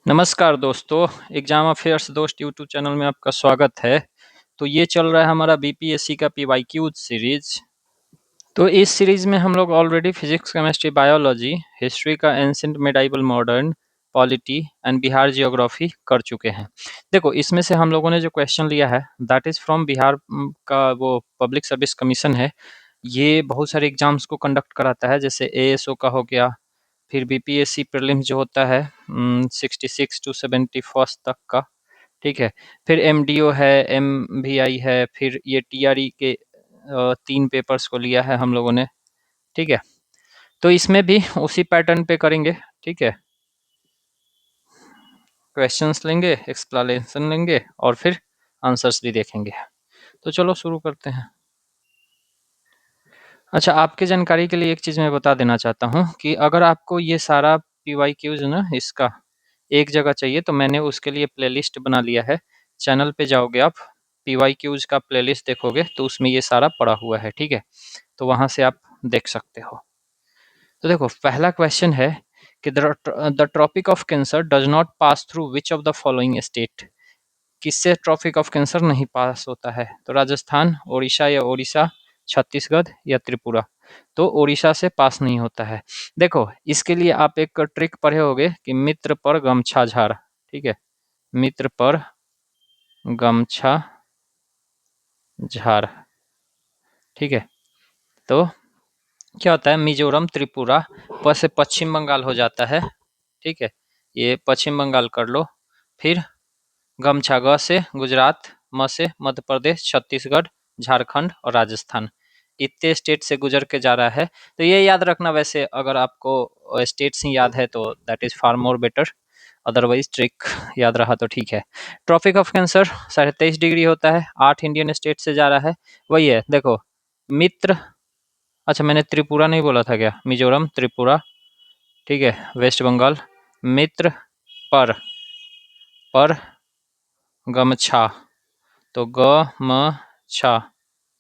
नमस्कार दोस्तों, exam affairs दोस्त यूट्यूब चैनल में आपका स्वागत है। तो ये चल रहा है हमारा बीपीएससी का पीवाईक्यू सीरीज। तो इस सीरीज में हम लोग already physics, chemistry, biology, history का ancient, medieval, modern, polity and Bihar geography कर चुके हैं। देखो, इसमें से हम लोगों ने जो क्वेश्चन लिया है दैट इज फ्रॉम बिहार का वो पब्लिक सर्विस कमीशन है। ये बहुत सारे एग्जाम्स को कंडक्ट कराता है, जैसे एएसओ का हो गया, फिर बीपीएससी प्रीलिम्स जो होता है 66 टू 71 तक का, ठीक है। फिर एमडीओ है, एमवीआई है, फिर ये टीआरई के 3 पेपर्स को लिया है हम लोगों ने, ठीक है। तो इसमें भी उसी पैटर्न पे करेंगे, ठीक है। क्वेश्चंस लेंगे, एक्सप्लेनेशन लेंगे और फिर आंसर्स भी देखेंगे। तो चलो शुरू करते हैं। अच्छा, आपके जानकारी के लिए एक चीज़ मैं बता देना चाहता हूँ कि अगर आपको ये सारा पीवाईक्यूज ना इसका एक जगह चाहिए तो मैंने उसके लिए प्लेलिस्ट बना लिया है। चैनल पे जाओगे आप, पीवाईक्यूज का प्लेलिस्ट देखोगे तो उसमें ये सारा पड़ा हुआ है, ठीक है। तो वहाँ से आप देख सकते हो। तो देखो, पहला क्वेश्चन है कि the tropic of cancer does not pass through which of the following state. किससे ट्रॉपिक ऑफ कैंसर नहीं पास होता है? तो राजस्थान, ओडिशा या ओडिशा, छत्तीसगढ़ या त्रिपुरा। तो ओडिशा से पास नहीं होता है। देखो, इसके लिए आप एक ट्रिक पढ़े होगे कि मित्र पर गमछा झार, ठीक है। मित्र पर गमछा झार, ठीक है। तो क्या होता है, मिजोरम, त्रिपुरा प से पश्चिम बंगाल हो जाता है, ठीक है। ये पश्चिम बंगाल कर लो। फिर गमछा, ग से गुजरात, म से मध्य प्रदेश, छत्तीसगढ़, झारखंड और राजस्थान। इतने स्टेट से गुजर के जा रहा है। तो ये याद रखना, वैसे अगर आपको स्टेट्स ही याद है तो that is far more better, otherwise trick याद रहा तो ठीक है। ट्रॉपिक ऑफ कैंसर 23.5 डिग्री होता है, 8 इंडियन स्टेट से जा रहा है। वही है, देखो, मित्र, अच्छा मैंने त्रिपुरा नहीं बोला था क्या? मिजोरम, त्रिपुरा, ठीक है, वेस्ट बंगाल। मित्र पर पर गमछा, तो ग म छा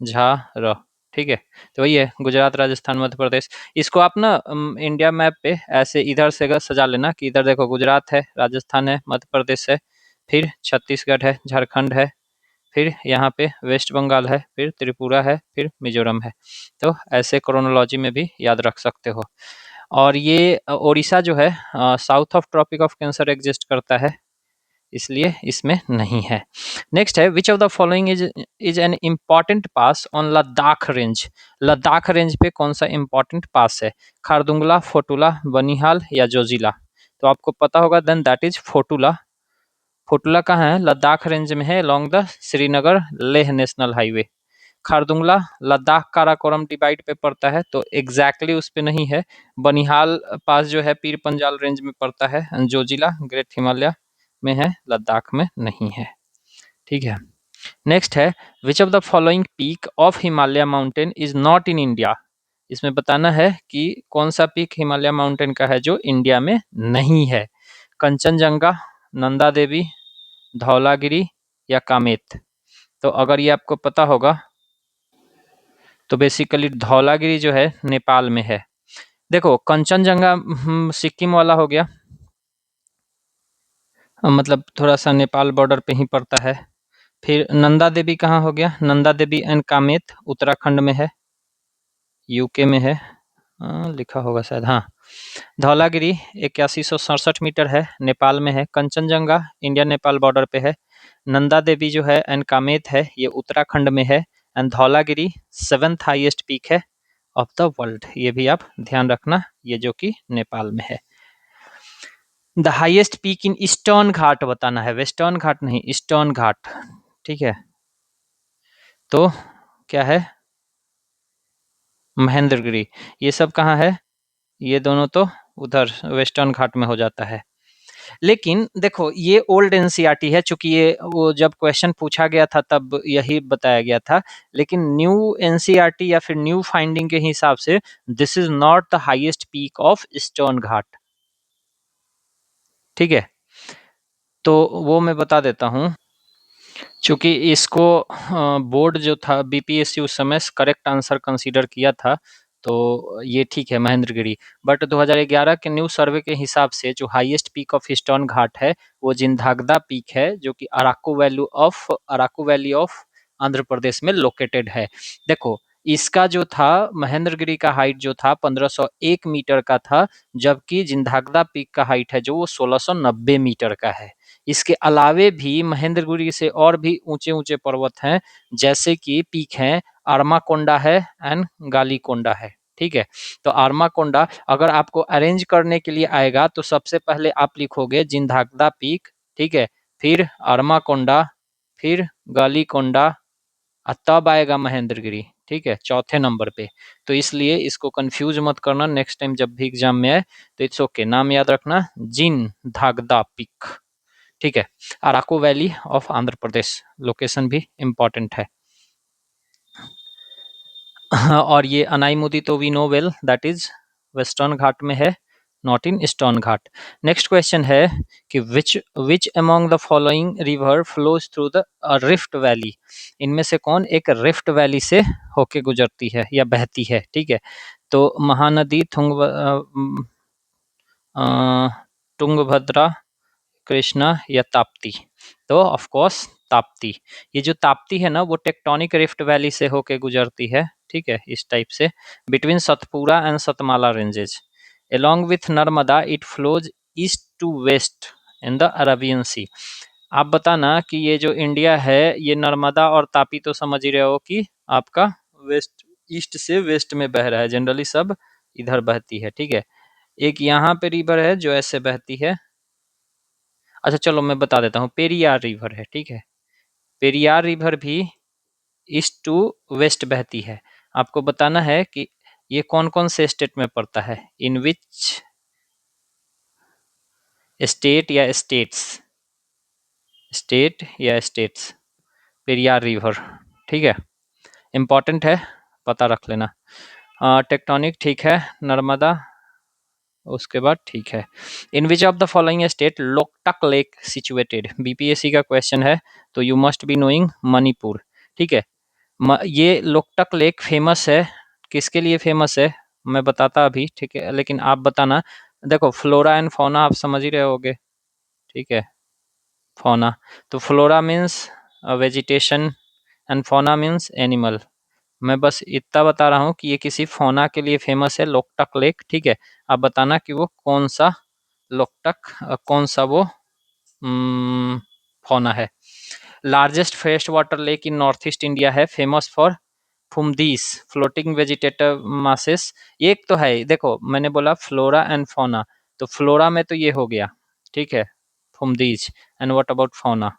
झा र, ठीक है। तो वही है, गुजरात, राजस्थान, मध्य प्रदेश। इसको आप ना इंडिया मैप पे ऐसे इधर से सजा लेना कि इधर देखो गुजरात है, राजस्थान है, मध्य प्रदेश है, फिर छत्तीसगढ़ है, झारखंड है, फिर यहाँ पे वेस्ट बंगाल है, फिर त्रिपुरा है, फिर मिजोरम है। तो ऐसे क्रोनोलॉजी में भी याद रख सकते हो। और ये ओडिशा जो है south of tropic of cancer exist करता है, इसलिए इसमें नहीं है। नेक्स्ट है, which of the following is an important pass on Ladakh range. Ladakh range पे कौन सा इम्पॉर्टेंट पास है? खारदुंगला, फोटुला, बनिहाल या जोजिला। तो आपको पता होगा then that is Fotula. Fotula कहाँ है? लद्दाख रेंज में है, along the Srinagar Leh national highway. Khardungla Ladakh Karakoram divide पे पड़ता है, तो एग्जैक्टली उस पे नहीं है। बनिहाल पास जो है पीर पंजाल रेंज में पड़ता है। जोजिला ग्रेट हिमालय में है, लद्दाख में नहीं है, ठीक है। नेक्स्ट है, which of the following peak of Himalaya mountain is not in India. इसमें बताना है कि कौन सा पीक हिमालय माउंटेन का है जो इंडिया में नहीं है। कंचनजंगा, नंदा देवी, धौलागिरी या कामेत। तो अगर ये आपको पता होगा तो बेसिकली धौलागिरी जो है नेपाल में है। देखो, कंचनजंगा सिक्किम वाला हो गया, मतलब थोड़ा सा नेपाल बॉर्डर पे ही पड़ता है। फिर नंदा देवी कहाँ हो गया? नंदा देवी एंड कामेत उत्तराखंड में है, यूके में है, लिखा होगा शायद, हाँ। धौलागिरी 8167 मीटर है, नेपाल में है। कंचनजंगा इंडिया नेपाल बॉर्डर पे है। नंदा देवी जो है एंड कामेत है, ये उत्तराखंड में है। And Dhaulagiri 7th highest peak है ऑफ द वर्ल्ड, ये भी आप ध्यान रखना, ये जो कि नेपाल में है। The highest peak in eastern Ghat बताना है, वेस्टर्न घाट नहीं, ईस्टर्न घाट, ठीक है। तो क्या है? महेंद्रगिरी। ये सब कहाँ है? ये दोनों तो उधर वेस्टर्न घाट में हो जाता है। लेकिन देखो, ये ओल्ड एनसीईआरटी है, चूंकि ये वो जब क्वेश्चन पूछा गया था तब यही बताया गया था। लेकिन न्यू एनसीईआरटी या फिर न्यू फाइंडिंग के हिसाब से this is not the highest peak of eastern Ghat, ठीक है। तो वो मैं बता देता हूँ, चूंकि इसको बोर्ड जो था बीपीएससी उस समय करेक्ट आंसर कंसीडर किया था, तो ये ठीक है महेंद्रगिरी। बट 2011 के न्यू सर्वे के हिसाब से जो हाईएस्ट पीक ऑफ ईस्टर्न घाट है वो जिंदागदा पीक है, जो कि अराकू वैली ऑफ आंध्र प्रदेश में लोकेटेड है। देखो इसका जो था महेंद्रगिरी का हाइट जो था 1501 मीटर का था, जबकि जिंदागदा पीक का हाइट है जो वो 1690 मीटर का है। इसके अलावे भी महेंद्रगिरी से और भी ऊंचे ऊंचे पर्वत हैं, जैसे कि पीक हैं आर्माकोंडा है एंड गालीकोंडा है। ठीक है, तो आर्माकोंडा अगर आपको अरेंज करने के लिए आएगा तो सबसे पहले आप लिखोगे जिंदागदा पीक, ठीक है, फिर आर्माकोंडा, फिर गालीकोंडा, तब आएगा महेंद्रगिरी। ठीक है, चौथे नंबर पे। तो इसलिए इसको कंफ्यूज मत करना, नेक्स्ट टाइम जब भी एग्जाम में आए तो इट्स ओके, नाम याद रखना जिन धागदा पीक। ठीक है, Araku valley of Andhra Pradesh, location भी इम्पोर्टेंट है। और ये अनाईमुदी तो we know well, that is western Ghat में है, not in eastern Ghat. Next question है कि which which among the following river flows through the rift valley. इनमें से कौन एक रिफ्ट वैली से होके गुजरती है या बहती है। ठीक है, तो महानदी, तुंगभद्रा, कृष्णा या ताप्ती। तो ऑफ कोर्स ताप्ती। ये जो ताप्ती है ना वो टेक्टोनिक रिफ्ट वैली से होके गुजरती है। ठीक है, इस टाइप से between Satpura and Satmala ranges along with Narmada it flows east to west in the Arabian sea. आप बताना कि ये जो इंडिया है ये नर्मदा और तापी तो समझ ही रहे हो कि आपका वेस्ट, ईस्ट से वेस्ट में बह रहा है, जनरली सब इधर बहती है। ठीक है, एक यहाँ पे रिवर है जो ऐसे बहती है। अच्छा चलो मैं बता देता हूँ, पेरियार रिवर है। ठीक है, पेरियार रिवर भी ईस्ट टू वेस्ट बहती है। आपको बताना है कि ये कौन कौन से स्टेट में पड़ता है, इन विच स्टेट या स्टेट्स, स्टेट या स्टेट्स, पेरियार रिवर। ठीक है, इंपॉर्टेंट है, पता रख लेना। टेक्टोनिक ठीक है, नर्मदा उसके बाद ठीक है। In which of the following state Loktak lake situated, BPSC का क्वेश्चन है तो you must be knowing Manipur. ठीक है, ये लोकटक लेक फेमस है, किसके लिए फेमस है मैं बताता अभी। ठीक है, लेकिन आप बताना। देखो फ्लोरा एंड फौना आप समझ ही रहे होगे। ठीक है, फौना, तो flora means vegetation and fauna means animal. मैं बस इतना बता रहा हूँ कि ये किसी फौना के लिए फेमस है लोकटक लेक। ठीक है, आप बताना कि वो कौन सा लोकटक, कौन सा वो फौना है। Largest fresh water lake in north east India है, famous for phumdis floating vegetative masses. एक तो है, देखो मैंने बोला फ्लोरा एंड फौना, तो फ्लोरा में तो ये हो गया। ठीक है, phumdis, and what about fauna.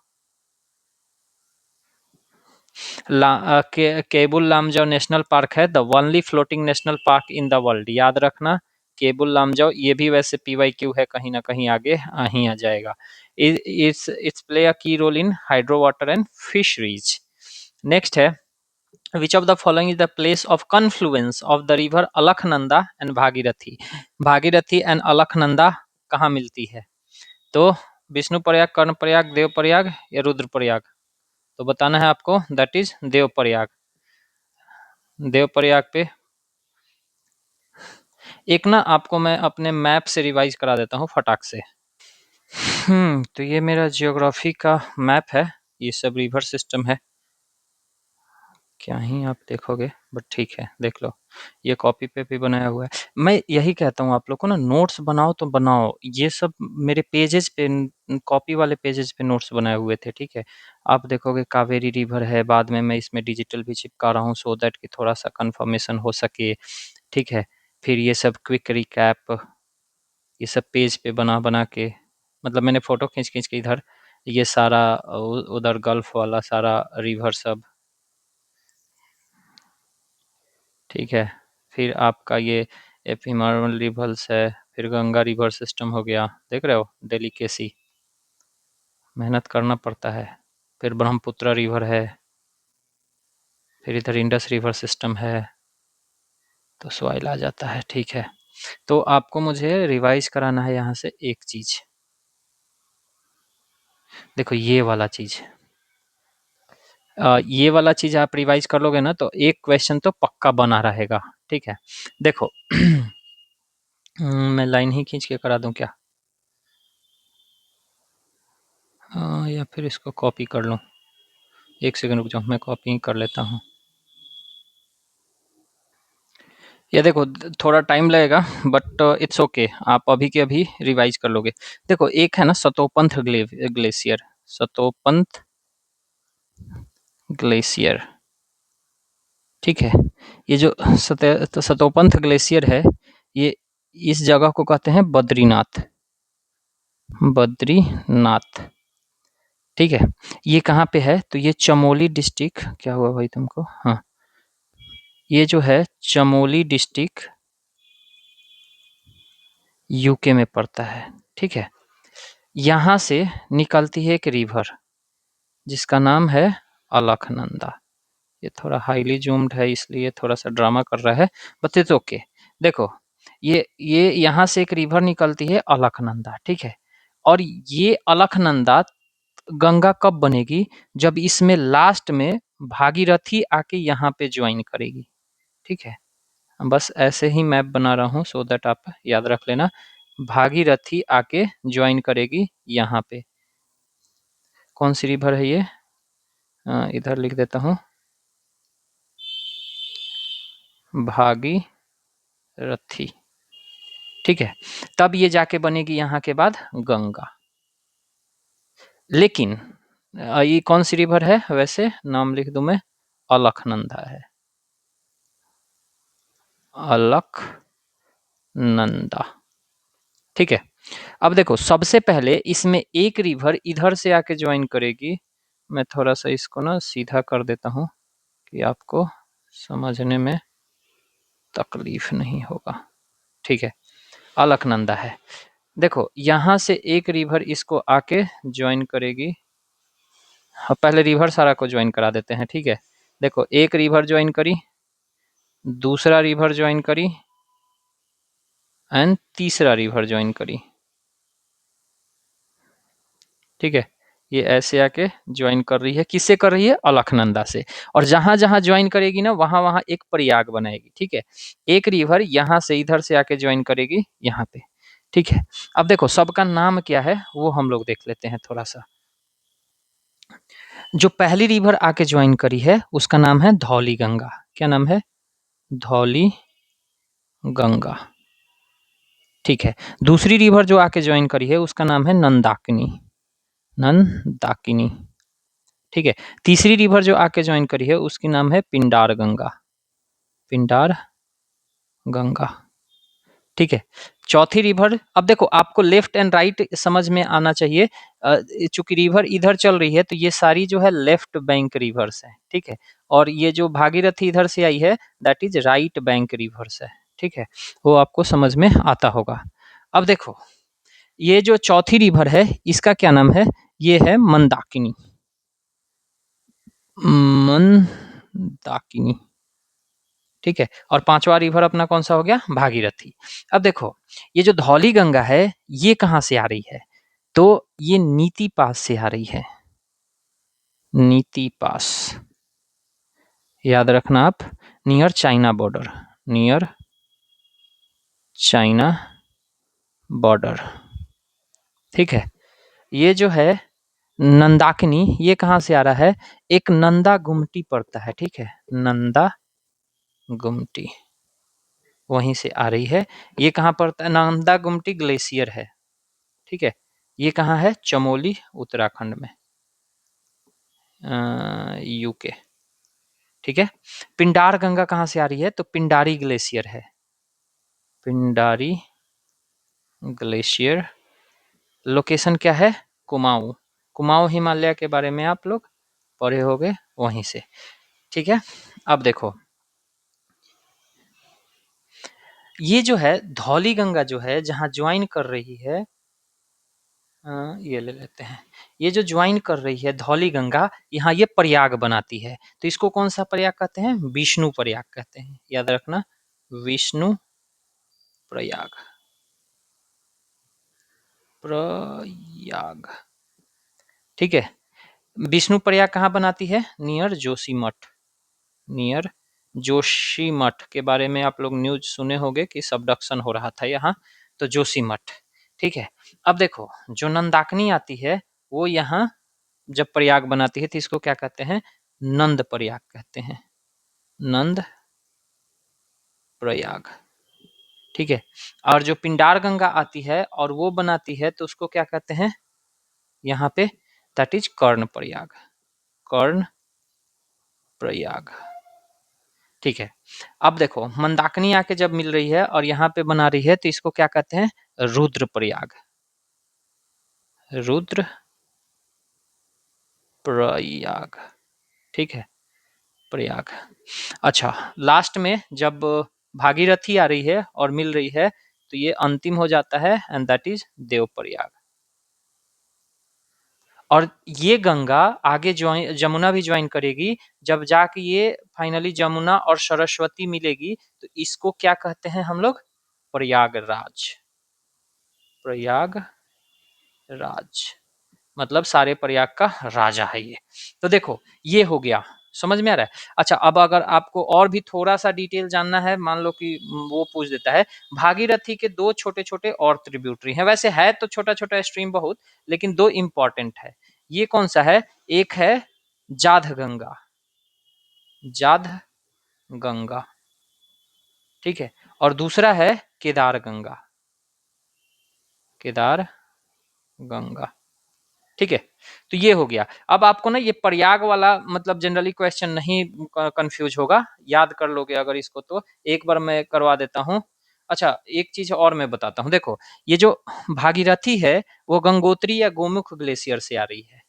Keibul Lamjao national park है the only floating national park in the world, याद रखना। केबुल लामजाओ, ये भी वैसे पीवाईक्यू है, कहीं ना कहीं आगे ही आ जाएगा। It's play a key role in hydro water and fisheries. Next है which of the following is the place of confluence of the river Alaknanda and Bhagirathi. Bhagirathi and Alaknanda कहाँ मिलती है, तो विष्णु प्रयाग, कर्ण प्रयाग, देव प्रयाग या रुद्र प्रयाग। तो बताना है आपको, दैट इज देव प्रयाग। देव प्रयाग पे एक ना आपको मैं अपने मैप से रिवाइज करा देता हूँ फटाक से। तो ये मेरा जियोग्राफी का मैप है, ये सब रिवर सिस्टम है। क्या ही आप देखोगे, बट ठीक है देख लो, ये कॉपी पे भी बनाया हुआ है। मैं यही कहता हूँ आप लोग को ना, नोट्स बनाओ तो बनाओ, ये सब मेरे पेजेस पे, कॉपी वाले पेजेस पे नोट्स बनाए हुए थे। ठीक है, आप देखोगे कावेरी रिवर है, बाद में मैं इसमें डिजिटल भी चिपका रहा हूँ सो दैट कि थोड़ा सा कंफर्मेशन हो सके। ठीक है, फिर ये सब क्विक रिकैप, ये सब पेज पे बना बना के, मतलब मैंने फोटो खींच खींच के इधर, ये सारा उधर गल्फ वाला सारा रिवर सब। ठीक है, फिर आपका ये एफिमार्वल रिवर्स है, फिर गंगा रिवर सिस्टम हो गया, देख रहे हो डेलिकेसी, मेहनत करना पड़ता है। फिर ब्रह्मपुत्र रिवर है, फिर इधर इंडस रिवर सिस्टम है, तो सॉइल आ जाता है। ठीक है, तो आपको मुझे रिवाइज कराना है यहाँ से एक चीज, देखो ये वाला चीज, ये वाला चीज आप रिवाइज कर लोगे ना तो एक क्वेश्चन तो पक्का बना रहेगा। ठीक है, देखो मैं लाइन ही खींच के करा दूं क्या? या फिर इसको कॉपी कर लूं? एक सेकंड रुक जाओ, मैं कॉपी कर लेता हूँ। ये देखो थोड़ा टाइम लगेगा बट इट्स ओके, आप अभी के अभी रिवाइज कर लोगे। देखो एक है ना सतोपंथ ग्लेशियर, सतोपंथ ग्लेशियर, ठीक है। ये जो सतोपंथ ग्लेशियर है, ये इस जगह को कहते हैं बद्रीनाथ, बद्रीनाथ, ठीक है। ये कहाँ पे है? तो ये चमोली डिस्ट्रिक्ट, क्या हुआ भाई तुमको? हाँ, ये जो है चमोली डिस्ट्रिक्ट यूके में पड़ता है, ठीक है। यहाँ से निकलती है एक रिवर जिसका नाम है अलकनंदा। ये थोड़ा हाईली जूम्ड है इसलिए थोड़ा सा ड्रामा कर रहा है, बट इट्स ओके। देखो ये यहाँ से एक रिवर निकलती है अलकनंदा, ठीक है। और ये अलकनंदा गंगा कब बनेगी? जब इसमें लास्ट में भागीरथी आके यहाँ पे ज्वाइन करेगी, ठीक है। बस ऐसे ही मैप बना रहा हूँ सो दैट आप याद रख लेना। भागीरथी आके ज्वाइन करेगी यहाँ पे। कौन सी रिवर है ये? इधर लिख देता हूँ, भागीरथी, ठीक है। तब ये जाके बनेगी यहाँ के बाद गंगा। लेकिन ये कौन सी रिवर है? वैसे नाम लिख दूं मैं, अलकनंदा है, अलकनंदा, ठीक है। अब देखो सबसे पहले इसमें एक रिवर इधर से आके ज्वाइन करेगी। मैं थोड़ा सा इसको ना सीधा कर देता हूँ कि आपको समझने में तकलीफ नहीं होगा, ठीक है। अलकनंदा है, देखो यहाँ से एक रिवर इसको आके ज्वाइन करेगी। पहले रिवर सारा को ज्वाइन करा देते हैं, ठीक है। देखो एक रिवर ज्वाइन करी, दूसरा रिवर ज्वाइन करी एंड तीसरा रिवर ज्वाइन करी, ठीक है। ये ऐसे आके ज्वाइन कर रही है, किससे कर रही है? अलकनंदा से। और जहां जहां ज्वाइन करेगी ना वहां वहां एक प्रयाग बनाएगी, ठीक है। एक रिवर यहाँ से इधर से आके ज्वाइन करेगी यहाँ पे, ठीक है। अब देखो सबका नाम क्या है वो हम लोग देख लेते हैं थोड़ा सा। जो पहली रिवर आके ज्वाइन करी है उसका नाम है धौली गंगा। क्या नाम है? धौली गंगा, ठीक है। दूसरी रिवर जो आके ज्वाइन करी है उसका नाम है नंदाकिनी, नंदाकिनी, ठीक है। तीसरी रिवर जो आके ज्वाइन करी है उसकी नाम है पिंडार गंगा, पिंडार गंगा, ठीक है। चौथी रिवर, अब देखो आपको लेफ्ट एंड राइट समझ में आना चाहिए। चूंकि रिवर इधर चल रही है तो ये सारी जो है लेफ्ट बैंक रिवर्स है, ठीक है। और ये जो भागीरथी इधर से आई है that is right bank reverse है, ठीक है। वो आपको समझ में आता होगा। अब देखो ये जो चौथी रिवर है इसका क्या नाम है? ये है मंदाकिनी, मंदाकिनी, ठीक है। और पांचवा रिवर अपना कौन सा हो गया? भागीरथी। अब देखो ये जो धौली गंगा है ये कहाँ से आ रही है? तो ये नीति पास से आ रही है, नीति पास, याद रखना आप, near China border, near China border, ठीक है। ये जो है नंदाकिनी ये कहाँ से आ रहा है? एक नंदा गुमटी पड़ता है, ठीक है, नंदा गुमटी वहीं से आ रही है। ये कहाँ पड़ता है? नंदा गुमटी ग्लेशियर है, ठीक है। ये कहाँ है? चमोली उत्तराखंड में, यूके, ठीक है। पिंडार गंगा कहाँ से आ रही है? तो पिंडारी ग्लेशियर है, पिंडारी ग्लेशियर। लोकेशन क्या है? कुमाऊं, कुमाऊं हिमालय के बारे में आप लोग पढ़े होंगे वहीं से, ठीक है। अब देखो ये जो है धौली गंगा जो है जहां ज्वाइन कर रही है, ये ले लेते हैं, ये जो ज्वाइन कर रही है धौली गंगा यहाँ ये प्रयाग बनाती है। तो इसको कौन सा प्रयाग कहते हैं? विष्णु प्रयाग कहते हैं, याद रखना, विष्णु प्रयाग, प्रयाग, ठीक है। विष्णु प्रयाग कहाँ बनाती है? नियर जोशीमठ, नियर जोशीमठ के बारे में आप लोग न्यूज सुने होंगे कि सबडक्शन हो रहा था यहाँ, तो जोशीमठ। ठीक है, अब देखो जो नंदाकिनी आती है वो यहाँ जब प्रयाग बनाती है तो इसको क्या कहते हैं, नंद प्रयाग कहते हैं, नंद प्रयाग। ठीक है, और जो पिंडार गंगा आती है और वो बनाती है तो उसको क्या कहते हैं यहाँ पे, दैट इज कर्ण प्रयाग, कर्ण प्रयाग। ठीक है, अब देखो मंदाकिनी आके जब मिल रही है और यहाँ पे बना रही है तो इसको क्या कहते हैं, रुद्र प्रयाग, रुद्र प्रयाग। ठीक है, प्रयाग। अच्छा, लास्ट में जब भागीरथी आ रही है और मिल रही है तो ये अंतिम हो जाता है and that is Dev Prayag. और ये गंगा आगे ज्वाइन, जमुना भी ज्वाइन करेगी, जब जाके ये फाइनली जमुना और सरस्वती मिलेगी तो इसको क्या कहते हैं हम लोग, प्रयागराज, प्रयागराज, मतलब सारे प्रयाग का राजा है ये। तो देखो ये हो गया, समझ में आ रहा है। अच्छा, अब अगर आपको और भी थोड़ा सा डिटेल जानना है, मान लो कि वो पूछ देता है, भागीरथी के दो छोटे छोटे और ट्रिब्यूटरी हैं, वैसे है तो छोटा छोटा स्ट्रीम बहुत, लेकिन दो इंपॉर्टेंट है। ये कौन सा है, एक है जाध गंगा, जाध गंगा, ठीक है, और दूसरा है केदार गंगा, केदार गंगा। ठीक है, तो ये हो गया। अब आपको ना ये प्रयाग वाला मतलब जनरली क्वेश्चन नहीं कंफ्यूज होगा, याद कर लोगे अगर इसको तो। एक बार मैं करवा देता हूँ। अच्छा, एक चीज और मैं बताता हूँ, देखो ये जो भागीरथी है वो गंगोत्री या गोमुख ग्लेशियर से आ रही है।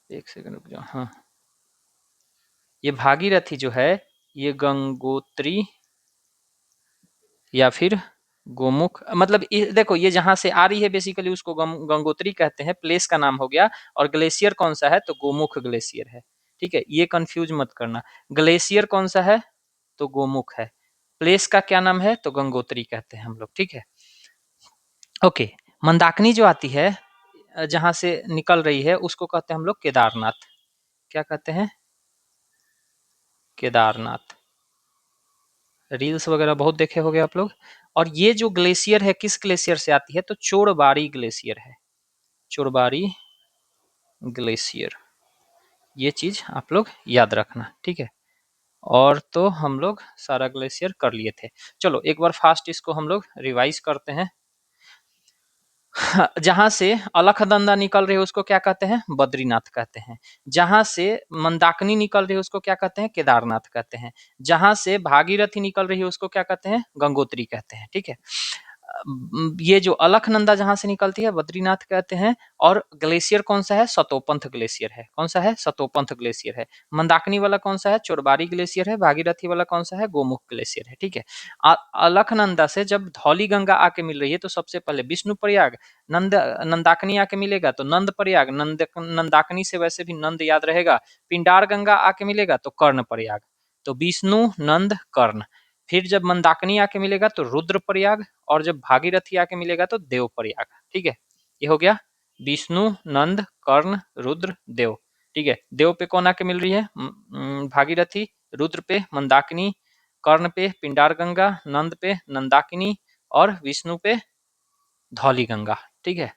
एक सेकंड रुक जाओ, हाँ, ये भागीरथी जो है ये गंगोत्री या फिर गोमुख, मतलब देखो ये जहां से आ रही है बेसिकली उसको गंगोत्री कहते हैं, प्लेस का नाम हो गया। और ग्लेशियर कौन सा है, तो गोमुख ग्लेशियर है। ठीक है, ये कंफ्यूज मत करना, ग्लेशियर कौन सा है तो गोमुख है, प्लेस का क्या नाम है तो गंगोत्री कहते हैं हम लोग। ठीक है, ओके। मंदाकिनी जो आती है जहां से निकल रही है उसको कहते हैं हम लोग केदारनाथ, क्या कहते हैं, केदारनाथ। रील्स वगैरह बहुत देखे होंगे आप लोग। और ये जो ग्लेशियर है किस ग्लेशियर से आती है, तो चोरबारी ग्लेशियर है, चोरबारी ग्लेशियर। ये चीज आप लोग याद रखना, ठीक है। और तो हम लोग सारा ग्लेशियर कर लिए थे। चलो एक बार फास्ट इसको हम लोग रिवाइज करते हैं। जहां से अलखनंदा निकल रही है उसको क्या कहते हैं, बद्रीनाथ कहते हैं। जहां से मंदाकिनी निकल रही है उसको क्या कहते हैं, केदारनाथ कहते हैं। जहां से भागीरथी निकल रही है उसको क्या कहते हैं, गंगोत्री कहते हैं। ठीक है, ये जो अलखनंदा जहां से निकलती है बद्रीनाथ कहते हैं। और ग्लेशियर कौन सा है, सतोपंथ ग्लेशियर है। कौन सा है, सतोपंथ ग्लेशियर है। मंदाकिनी वाला कौन सा है, चोरबारी ग्लेशियर है। भागीरथी वाला कौन सा है, गोमुख ग्लेशियर है। ठीक है, अलखनंदा से जब धौली गंगा आके मिल रही है तो सबसे पहले विष्णु प्रयाग, नंदाकिनी आके मिलेगा तो नंद प्रयाग, नंदाकिनी से वैसे भी नंद याद रहेगा। पिंडार गंगा आके मिलेगा तो कर्ण प्रयाग। तो विष्णु, नंद, कर्ण। फिर जब मंदाकिनी आके मिलेगा तो रुद्र प्रयाग, और जब भागीरथी आके मिलेगा तो देव प्रयाग। ठीक है, ये हो गया विष्णु, नंद, कर्ण, रुद्र, देव। ठीक है, देव पे कौन आके मिल रही है, भागीरथी। रुद्र पे मंदाकिनी, कर्ण पे पिंडार गंगा, नंद पे नंदाकिनी, और विष्णु पे धौली गंगा। ठीक है,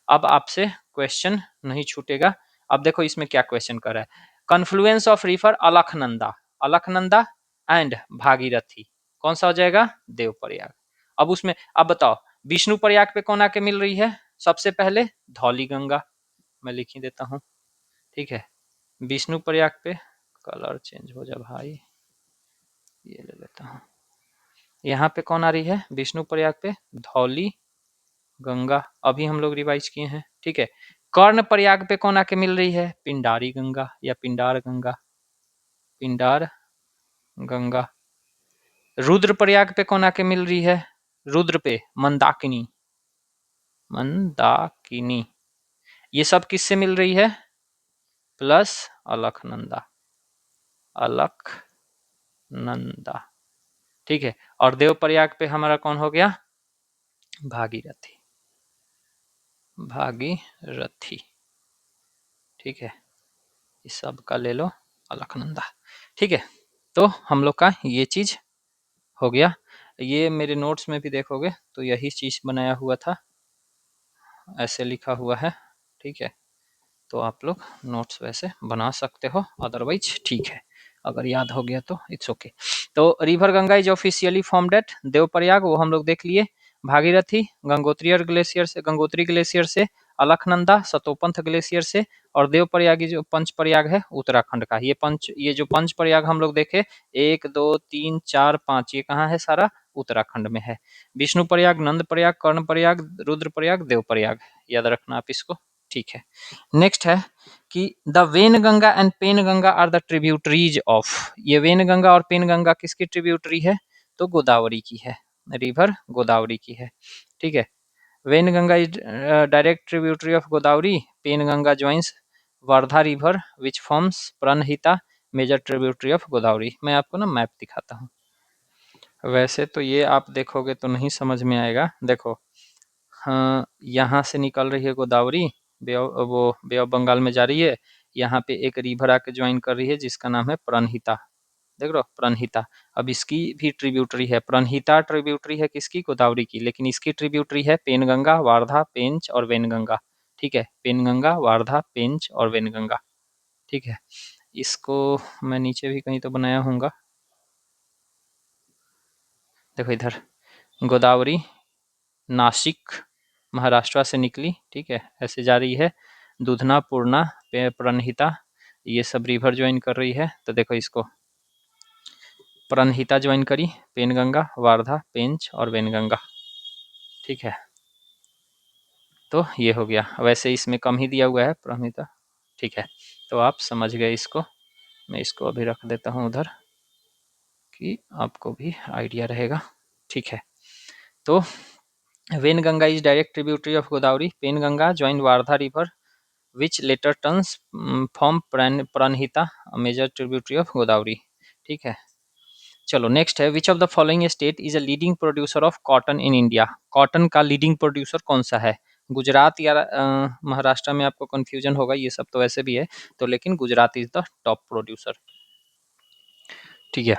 अब आपसे क्वेश्चन नहीं छूटेगा। अब देखो इसमें क्या क्वेश्चन कर रहा है, confluence of river Alaknanda, Alaknanda and Bhagirathi कौन सा हो जाएगा, देव प्रयाग। अब उसमें अब बताओ विष्णु प्रयाग पे कौन आके मिल रही है, सबसे पहले धौली गंगा, मैं लिख ही देता हूँ। ठीक है, विष्णु प्रयाग पे, कलर चेंज हो जा भाई, ये ले लेता हूँ। यहाँ पे कौन आ रही है, विष्णु प्रयाग पे धौली गंगा, अभी हम लोग रिवाइज किए हैं। ठीक है, कर्ण प्रयाग पे कौन आके मिल रही है, पिंडारी गंगा या पिंडार गंगा, पिंडार गंगा। रुद्र प्रयाग पे कौन आके मिल रही है, रुद्र पे मंदाकिनी, मंदाकिनी। ये सब किससे मिल रही है, प्लस अलखनंदा, अलखनंदा। ठीक है, और देव प्रयाग पे हमारा कौन हो गया, भागीरथी, भागीरथी। ठीक है, इस सब का ले लो अलखनंदा। ठीक है, तो हम लोग का ये चीज़ हो गया। ये मेरे नोट्स में भी देखोगे तो यही चीज़ बनाया हुआ था, ऐसे लिखा हुआ है, ठीक है। तो आप लोग नोट्स वैसे बना सकते हो, अदरवाइज ठीक है, अगर याद हो गया तो इट्स ओके। तो river Ganga is officially formed at Devprayag, वो हम लोग देख लिए। भागीरथी गंगोत्री ग्लेशियर से, अलकनंदा सतोपंथ ग्लेशियर से, और देवप्रयागी जो पंच प्रयाग है उत्तराखंड का। ये जो पंच प्रयाग हम लोग देखे, 1 2 3 4 5, ये कहाँ है? सारा उत्तराखंड में है। विष्णु प्रयाग, नंद प्रयाग, कर्ण प्रयाग, रुद्र प्रयाग, देव प्रयाग, याद रखना आप इसको, ठीक है। नेक्स्ट है कि the Wainganga and Penganga are the tributaries of, ये वेन गंगा और पेन गंगा किसकी ट्रिब्यूटरी है? तो गोदावरी की है, रिवर गोदावरी की है, ठीक है। Wainganga is direct tributary of Godavari, Penganga joins Wardha river which forms Pranhita major tributary of Godavari. मैं आपको ना मैप दिखाता हूँ, वैसे तो ये आप देखोगे तो नहीं समझ में आएगा। देखो, हाँ, यहाँ से निकल रही है गोदावरी, बे ऑफ बंगाल में जा रही है, यहाँ पे एक रिवर आके ज्वाइन कर रही है जिसका नाम है प्रणहिता, देख रहे हो, प्रणहिता। अब इसकी भी ट्रिब्यूटरी है, प्रणहिता ट्रिब्यूटरी है किसकी? गोदावरी की, लेकिन इसकी ट्रिब्यूटरी है पेनगंगा, वारधा, पेंच और वेनगंगा, ठीक है। पेनगंगा, वारधा, पेंच और वेनगंगा, ठीक है। इसको मैं नीचे भी कहीं तो बनाया हूँगा, देखो इधर, गोदावरी नासिक महाराष्ट्र से निकली, ठीक है, ऐसे जा रही है, दूधना, पूर्णा, प्रणहिता, ये सब रिवर ज्वाइन कर रही है। तो देखो इसको, प्रणहिता ज्वाइन करी, पेनगंगा, वारधा, पेंच और वेनगंगा, ठीक है। तो ये हो गया, वैसे इसमें कम ही दिया हुआ है प्रणहिता, ठीक है। तो आप समझ गए इसको, मैं इसको अभी रख देता हूँ उधर कि आपको भी आइडिया रहेगा, ठीक है। तो Wainganga is direct tributary of Godavari, Penganga join Wardha river which later turns from Pranhita, a major tributary of Godavari, ठीक है। चलो नेक्स्ट है, which of the following state is a leading producer of cotton in India, cotton का leading producer कौन सा है? गुजरात या महाराष्ट्र में आपको कंफ्यूजन होगा, ये सब तो वैसे भी है, तो लेकिन Gujarat is the top producer, ठीक है।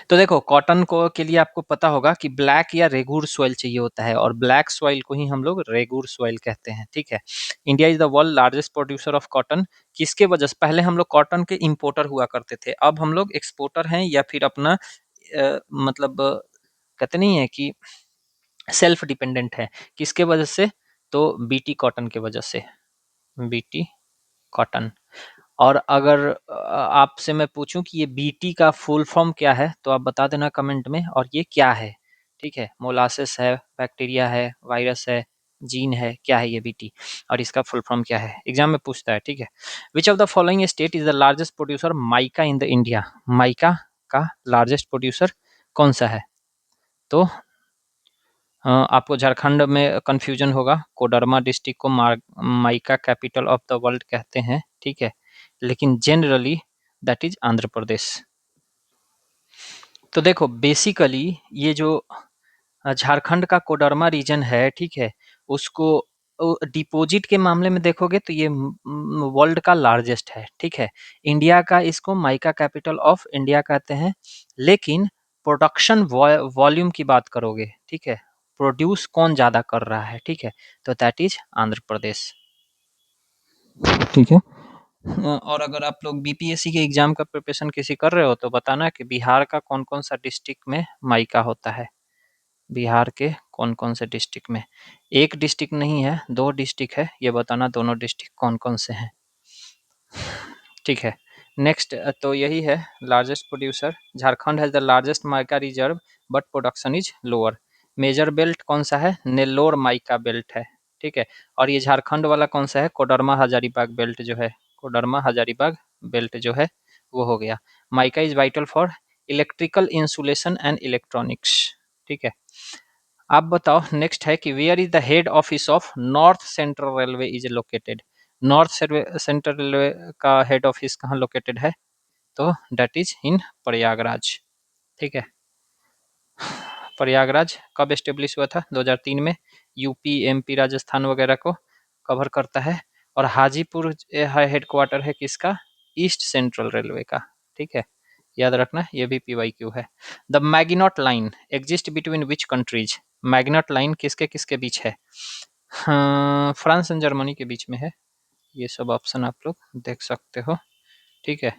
तो देखो, कॉटन को के लिए आपको पता होगा कि ब्लैक या रेगुर सॉइल चाहिए होता है, और ब्लैक सॉइल को ही हम लोग रेगुर सॉइल कहते हैं, ठीक है। India is the world largest producer of cotton, किसके वजह से? पहले हम लोग कॉटन के इंपोर्टर हुआ करते थे, अब हम लोग एक्सपोर्टर हैं, या फिर अपना मतलब कहते नहीं है कि सेल्फ डिपेंडेंट है, किसके वजह से? तो बीटी कॉटन के वजह से, बीटी कॉटन। और अगर आपसे मैं पूछूं कि ये बीटी का फुल फॉर्म क्या है, तो आप बता देना कमेंट में, और ये क्या है, ठीक है। मोलासिस है, बैक्टीरिया है, वायरस है, जीन है, क्या है ये बीटी, और इसका फुल फॉर्म क्या है, एग्जाम में पूछता है, ठीक है। Which of the following state is the largest producer mica in the India, mica का लार्जेस्ट प्रोड्यूसर कौन सा है? तो आपको झारखंड में कंफ्यूजन होगा, कोडरमा डिस्ट्रिक्ट को mica capital of the world कहते हैं, ठीक है, लेकिन generally that is Andhra Pradesh. तो देखो, बेसिकली ये जो झारखंड का कोडरमा रीजन है, ठीक है, उसको डिपॉजिट के मामले में देखोगे तो ये वर्ल्ड का लार्जेस्ट है, ठीक है। इंडिया का इसको माइका कैपिटल ऑफ इंडिया कहते हैं, लेकिन प्रोडक्शन वॉल्यूम की बात करोगे, ठीक है, प्रोड्यूस कौन ज्यादा कर रहा है, ठीक है, तो दैट इज आंध्र प्रदेश, ठीक है। और अगर आप लोग बीपीएससी के एग्जाम का प्रिपरेशन किसी कर रहे हो तो बताना कि बिहार का कौन कौन सा डिस्ट्रिक्ट में माइका होता है, बिहार के कौन कौन से डिस्ट्रिक्ट में, एक डिस्ट्रिक्ट नहीं है, दो डिस्ट्रिक्ट है, ये बताना दोनों डिस्ट्रिक्ट कौन कौन से हैं, ठीक है। नेक्स्ट, तो यही है largest producer, Jharkhand has the largest mica reserve but production is lower, major belt कौन सा है? नेल्लोर माइका बेल्ट है, ठीक है। और ये झारखंड वाला कौन सा है? कोडरमा हजारीबाग बेल्ट जो है, कोडरमा हजारीबाग बेल्ट जो है वो हो गया। Mica is vital for electrical insulation and electronics, ठीक है। आप बताओ, नेक्स्ट है कि where is the head office of north central railway is located, north central railway का हेड ऑफिस कहाँ लोकेटेड है? तो डेट इज इन प्रयागराज, ठीक है। प्रयागराज कब एस्टेब्लिश हुआ था? 2003 में, यूपी एमपी राजस्थान वगैरह को कवर करता है। और हाजीपुर हेड क्वार्टर है किसका? ईस्ट सेंट्रल रेलवे का, ठीक है, याद रखना ये भी PYQ है। The Maginot line exist between which countries? Maginot line किसके किसके बीच है? हाँ, फ्रांस एंड जर्मनी के बीच में है। ये सब ऑप्शन आप लोग देख सकते हो, ठीक है।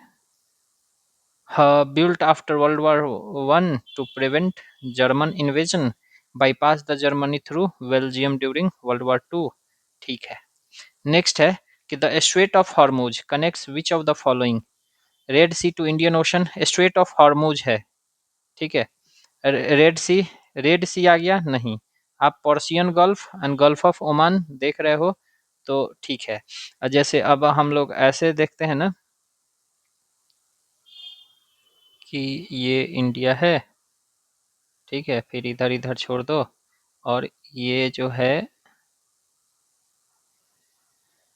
Built after World War One to prevent German invasion, bypassed the Germany through Belgium during World War Two, ठीक है। नेक्स्ट है कि the strait of Hormuz connects which of the following? Red sea to Indian ocean, strait of Hormuz है, ठीक है। Red सी, red सी आ गया नहीं। आप Persian gulf and gulf of Oman देख रहे हो तो ठीक है। जैसे अब हम लोग ऐसे देखते हैं ना कि ये इंडिया है, ठीक है, फिर इधर इधर छोड़ दो और ये जो है,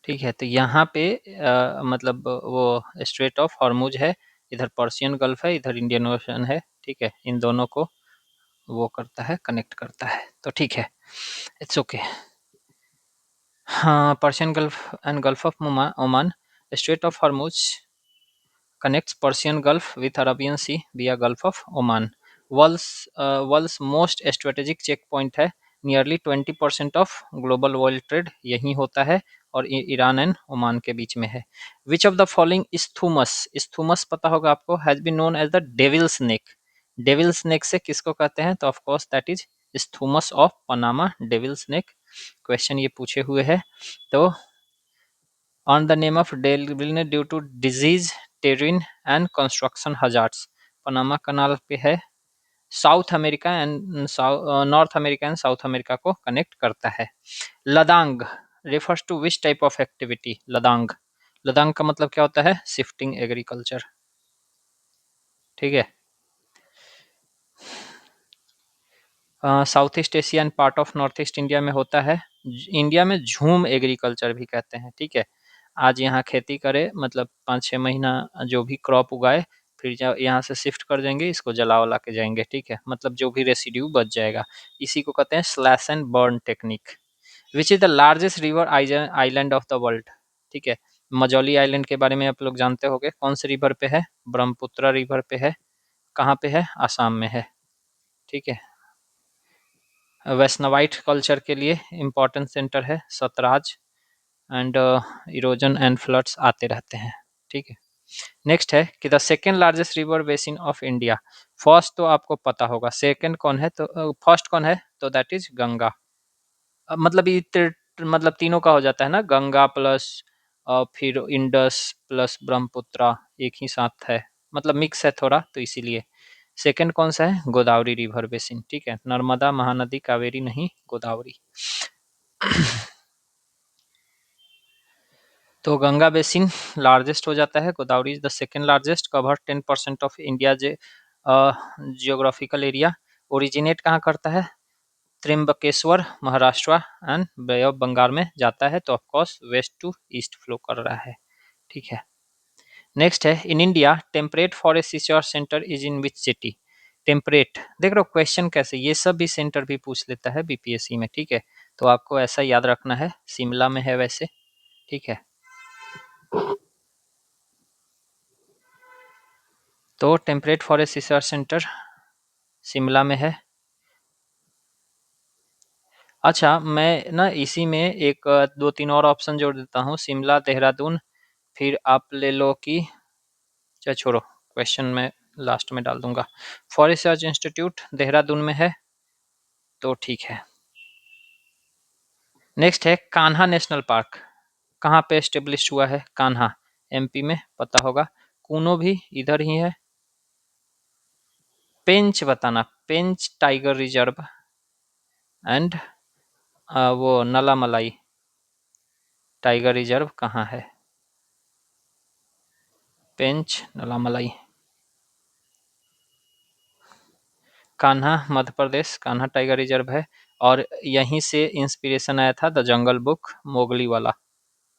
ठीक है, तो यहाँ पे मतलब वो स्ट्रेट ऑफ हॉर्मुज है, इधर पर्शियन गल्फ है, इधर इंडियन ओशन है, ठीक है, इन दोनों को वो करता है, कनेक्ट करता है, तो ठीक है, इट्स ओके। हाँ, Persian gulf and gulf of Oman, straight of Hormuz connects Persian Gulf with Arabian Sea via Gulf of Oman. World's most strategic check point है, nearly 20% of global oil trade यहीं होता है और Iran and Oman के बीच में है। Which of the following isthmus, isthmus पता होगा आपको, has been known as the devil snake. Devil snake से किसको कहते हैं? तो of course that is isthmus of Panama, devil snake. Question ये पूछे हुए है, तो on the name of Delville due to disease, terrain and construction hazards. Panama canal पे है, South America and North America and South America को connect करता है। Ladang refers to which type of activity? Ladang, ladang का मतलब क्या होता है? शिफ्टिंग एग्रीकल्चर, ठीक है। South east Asia and part of north east India में होता है। इंडिया में झूम एग्रीकल्चर भी कहते हैं, ठीक है। आज यहाँ खेती करे, मतलब 5-6 महीना जो भी क्रॉप उगाए, फिर यहाँ से शिफ्ट कर देंगे, इसको जला वला के जाएंगे, ठीक है, मतलब जो भी रेसिड्यू बच जाएगा, इसी को कहते हैं slash and burn technique. Which is the largest river island of the world, ठीक है। मजौली आइलैंड के बारे में आप लोग जानते होंगे, कौन से रिवर पे है? ब्रह्मपुत्र रिवर पे है। कहाँ पे है? आसाम में है, ठीक है। वैष्णवाइट कल्चर के लिए इम्पोर्टेंट सेंटर है सतराज, एंड इरोजन एंड फ्लड्स आते रहते हैं, ठीक है। नेक्स्ट है कि the second largest river basin of India. First तो आपको पता होगा, सेकेंड कौन है? तो फर्स्ट कौन है? तो दैट इज गंगा। मतलब ये मतलब तीनों का हो जाता है ना, गंगा प्लस फिर इंडस प्लस ब्रह्मपुत्र एक ही साथ है, मतलब मिक्स है थोड़ा, तो इसीलिए। सेकंड कौन सा है? गोदावरी रिवर बेसिन, ठीक है, नर्मदा महानदी कावेरी नहीं, गोदावरी। तो गंगा बेसिन लार्जेस्ट हो जाता है, Godavari is the second largest, cover 10% of India geographical area. Originate कहाँ करता है? Trimbakeshwar Maharashtra and bay of Bengal में जाता है, तो of course west to east flow कर रहा है, ठीक है। नेक्स्ट है, in India temperate forest research centre is in which city? Temperate, देख रहे हो क्वेश्चन कैसे, ये सब भी सेंटर भी पूछ लेता है बीपीएससी में, ठीक है, तो आपको ऐसा याद रखना है, शिमला में है वैसे, ठीक है। तो temperate forest research centre Shimla में है। अच्छा, मैं ना इसी में एक 2-3 और ऑप्शन जोड़ देता हूँ, शिमला, देहरादून, फिर आप ले लो कि, चाहे छोड़ो, क्वेश्चन में लास्ट में डाल दूंगा। फॉरेस्ट रिसर्च इंस्टीट्यूट देहरादून में है, तो ठीक है। नेक्स्ट है कान्हा नेशनल पार्क, कहाँ पे एस्टेब्लिश हुआ है? कान्हा, एमपी में, पता होगा। कूनो भी इधर ही है। पेंच बताना, पेंच टाइगर रिजर्व एंड वो नलामलाई टाइगर रिजर्व कहाँ है? पेंच, नलामलाई, कान्हा मध्य प्रदेश, कान्हा टाइगर रिजर्व है, और यहीं से इंस्पिरेशन आया था द जंगल बुक मोगली वाला,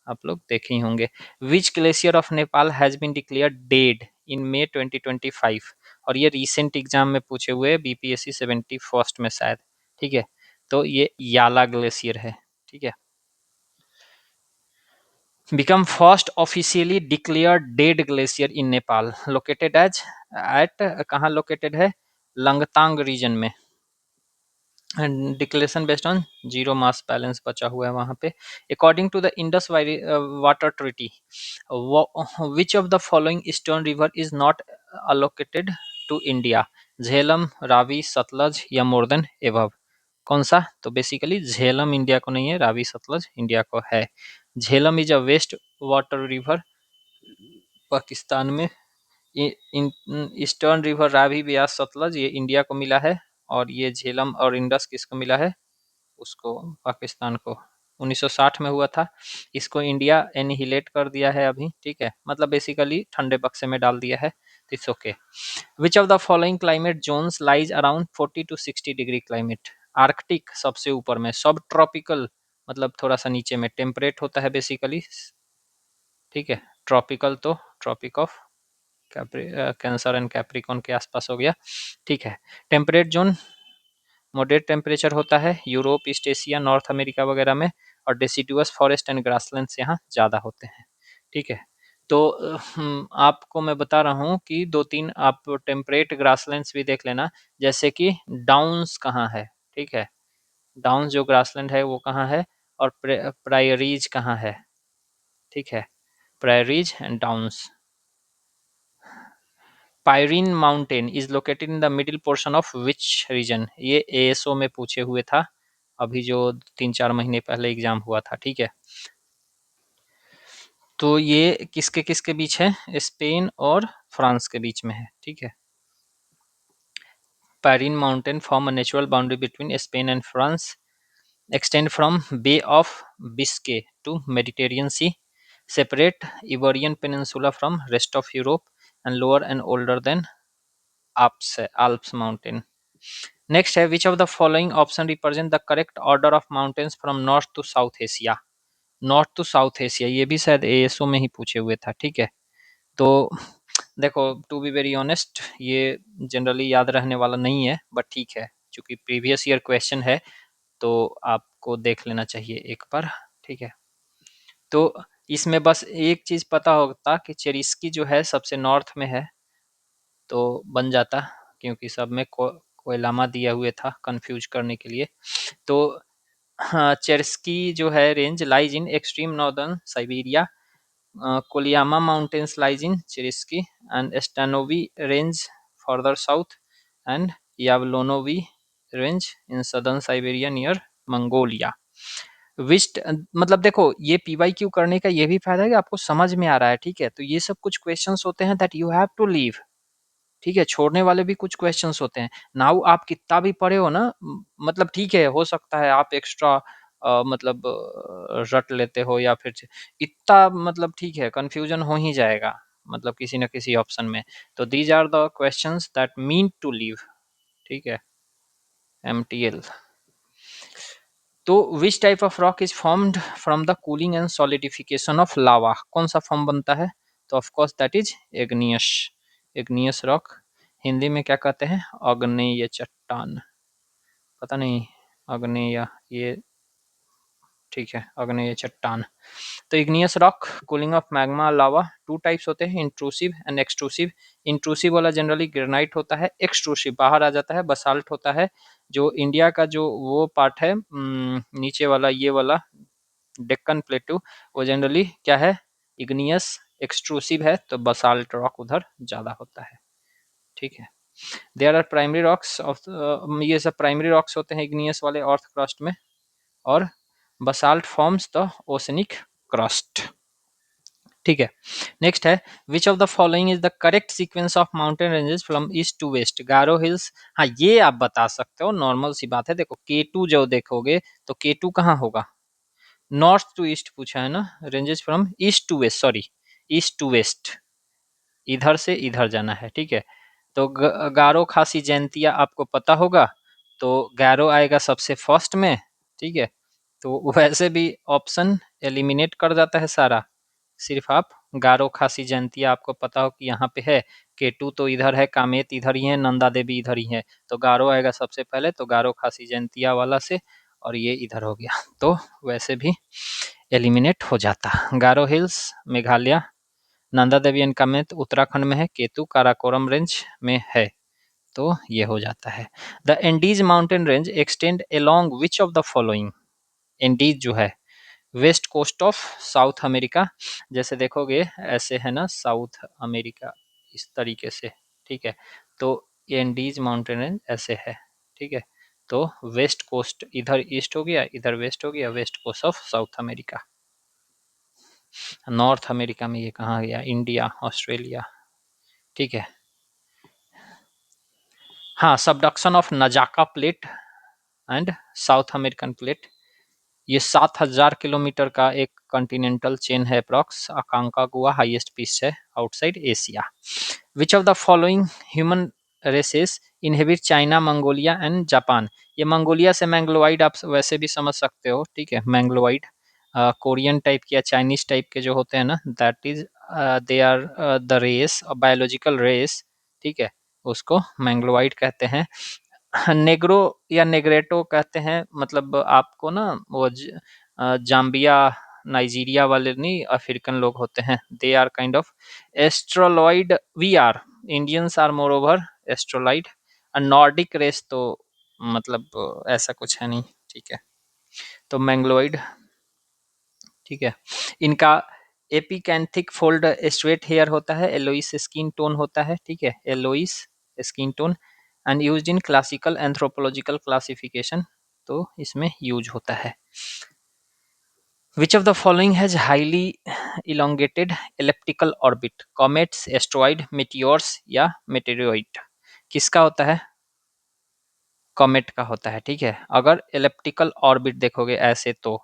आप लोग देखे ही होंगे। Which glacier of Nepal has been declare dead in May 2025? और ये रिसेंट एग्जाम में पूछे हुए बीपीएससी 71st में शायद, ठीक है, तो ये याला ग्लेशियर है, ठीक है। become first officially declared dead glacier in Nepal, located as at कहाँ located है, लंगतांग रीजन में, and declaration based on zero mass balance बचा हुआ है वहां पे। According to the Indus water treaty, which of the following eastern river is not allocated to India, Jhelum, Ravi, Sutlej या more then above? कौन सा? तो बेसिकली झेलम इंडिया को नहीं है, रावी सतलज इंडिया को है। Jhelum is a west water river Pakistan में। ईस्टर्न रिवर रावी, ब्यास, सतलज ये इंडिया को मिला है, और ये झेलम और इंडस किसको मिला है? उसको, पाकिस्तान को। 1960 में हुआ था। इसको इंडिया एनिहिलेट कर दिया है अभी, ठीक है, मतलब बेसिकली ठंडे बक्से में डाल दिया है। It's okay. Which of the following climate zones lies around 40 to 60 degree climate? Arctic सबसे ऊपर में, सब ट्रॉपिकल मतलब थोड़ा सा नीचे में, टेम्परेट होता है बेसिकली, ठीक है। ट्रॉपिकल तो tropic of cancer and capricorn के आसपास हो गया, ठीक है। टेम्परेट जोन मॉडरेट टेम्परेचर होता है Europe, east Asia, north America वगैरह में, और डेसिडुअस फॉरेस्ट एंड ग्रासलैंड्स यहाँ ज़्यादा होते हैं, ठीक है। तो आपको मैं बता रहा हूँ कि दो तीन आप टेम्परेट ग्रासलैंड्स भी देख लेना, जैसे कि डाउन्स कहाँ है, ठीक है, डाउन्स जो ग्रासलैंड है वो कहाँ है, और प्रायरीज कहाँ है, ठीक है, प्रायरीज and downs. Pyrene mountain is located in the middle portion of which region? ये एएसओ में पूछे हुए था, अभी जो 3-4 महीने पहले एग्जाम हुआ था, ठीक है। तो ये किसके किसके बीच है? स्पेन और फ्रांस के बीच में है, ठीक है। Pyrene mountain form a natural boundary between Spain and France, extend from Bay of Biscay to Mediterranean Sea, separate Iberian Peninsula from rest of Europe, and lower and older than Alps mountain. Next है which of the following option represent the correct order of mountains from north to south Asia? North to south Asia, ये भी शायद ASO में ही पूछे हुए था, ठीक है। तो देखो, टू बी वेरी ऑनेस्ट, ये जनरली याद रहने वाला नहीं है, बट ठीक है, चूंकि प्रीवियस ईयर क्वेश्चन है तो आपको देख लेना चाहिए एक बार, ठीक है। तो इसमें बस एक चीज पता होता कि चेरिस्की जो है सबसे नॉर्थ में है, तो बन जाता, क्योंकि सब में कोयलामा दिया हुए था कंफ्यूज करने के लिए। तो हाँ, चेरिस्की जो है range lies in extreme northern Siberia, Kolyma mountains lies in Chersky, and Stanovoy range further south, and Yablonovy range in southern Siberia near Mongolia. विस्ट मतलब देखो, ये पीवाई क्यू करने का ये भी फायदा है कि आपको समझ में आ रहा है, ठीक है। तो ये सब कुछ क्वेश्चंस होते हैं that you have to leave, ठीक है, छोड़ने वाले भी कुछ क्वेश्चंस होते हैं। नाउ आप कितना भी पढ़े हो ना, मतलब ठीक है, हो सकता है आप एक्स्ट्रा मतलब रट लेते हो, या फिर इतना मतलब ठीक है, कंफ्यूजन हो ही जाएगा मतलब किसी न किसी ऑप्शन में। तो these are the questions that mean to leave, ठीक है, एमटीएल। तो which type of rock is formed from the cooling and solidification of lava? कौन सा फॉर्म बनता है? तो of course that is igneous, igneous rock. Hindi में क्या कहते हैं? अग्नेय चट्टान, पता नहीं, अग्नेय, ये ठीक है, अग्नेय चट्टान। तो igneous rock, cooling of magma, lava, two types होते हैं, इंट्रूसिव एंड एक्सट्रूसिव। इंट्रूसिव वाला जनरली ग्रेनाइट होता है, एक्सट्रूसिव बाहर आ जाता है, बसाल्ट होता है। जो इंडिया का जो वो पार्ट है नीचे वाला, ये वाला डेक्कन प्लेटू, वो जनरली क्या है? इग्नियस एक्सट्रूसिव है, तो बसाल्ट रॉक उधर ज़्यादा होता है, ठीक है। There are primary rocks of, ये सब प्राइमरी रॉक्स होते हैं इग्नियस वाले अर्थ क्रस्ट में, और basalt forms the oceanic crust, ठीक है। नेक्स्ट है which of the following is the correct sequence of mountain ranges from east to west? Garo hills, हाँ ये आप बता सकते हो, नॉर्मल सी बात है। देखो K2 जो देखोगे तो K2 कहाँ होगा? नॉर्थ टू ईस्ट पूछा है ना, ranges from east to west, sorry, east to west, इधर से इधर जाना है, ठीक है। तो गारो खासी जयंतिया आपको पता होगा, तो गारो आएगा सबसे फर्स्ट में, ठीक है। तो वैसे भी ऑप्शन एलिमिनेट कर जाता है सारा, सिर्फ आप गारो खासी जयंतिया आपको पता हो कि यहाँ पे है। K2 तो इधर है, कामेत इधर ही है, नंदा देवी इधर ही है, तो गारो आएगा सबसे पहले, तो गारो खासी जयंतिया वाला से, और ये इधर हो गया। तो वैसे भी एलिमिनेट हो जाता। गारो हिल्स मेघालय, नंदा देवी एंड कामेत उत्तराखंड में है, केतु काराकोरम रेंज में है, तो ये हो जाता है। The Andes mountain range extend along which of the following, Andes जो है west coast of South America, जैसे देखोगे ऐसे है ना साउथ अमेरिका इस तरीके से, ठीक है, तो एंडीज माउंटेन रेंज ऐसे है, ठीक है, तो वेस्ट कोस्ट इधर ईस्ट हो गया, इधर वेस्ट हो गया, west coast of South America. North America में ये कहाँ गया, इंडिया, ऑस्ट्रेलिया, ठीक है। हाँ, subduction of Nazca plate and South American plate, ये 7,000 किलोमीटर का एक कॉन्टिनेंटल चेन है अप्रॉक्स। अकांकागुआ हाईएस्ट पीस है outside Asia. Which of the following human races inhabit China, Mongolia and Japan, ये मंगोलिया से मैंग्लोवाइड आप वैसे भी समझ सकते हो, ठीक है, मैंग्लोवाइड कोरियन टाइप के या चाइनीज टाइप के जो होते हैं ना, that is they are the race, biological race, ठीक है, उसको मैंग्लोवाइड कहते हैं। नेग्रो या नेग्रेटो कहते हैं, मतलब आपको ना वो जाम्बिया नाइजीरिया वाले नहीं अफ्रीकन लोग होते हैं, they are kind of Australoid, we are Indians are more over Australoid, Nordic race तो मतलब ऐसा कुछ है नहीं, ठीक है, तो मैंग्लोइड, ठीक है। इनका एपिकैंथिक फोल्ड स्ट्रेट हेयर होता है, एलोइस स्किन टोन होता है, ठीक है, एलोइस skin tone and used in classical anthropological classification, तो इसमें यूज होता है। Which of the following has highly elongated elliptical orbit, comets, asteroid, meteors या मेटेरोइड, किसका होता है, कॉमेट का होता है, ठीक है। अगर एलिप्टिकल ऑर्बिट देखोगे ऐसे तो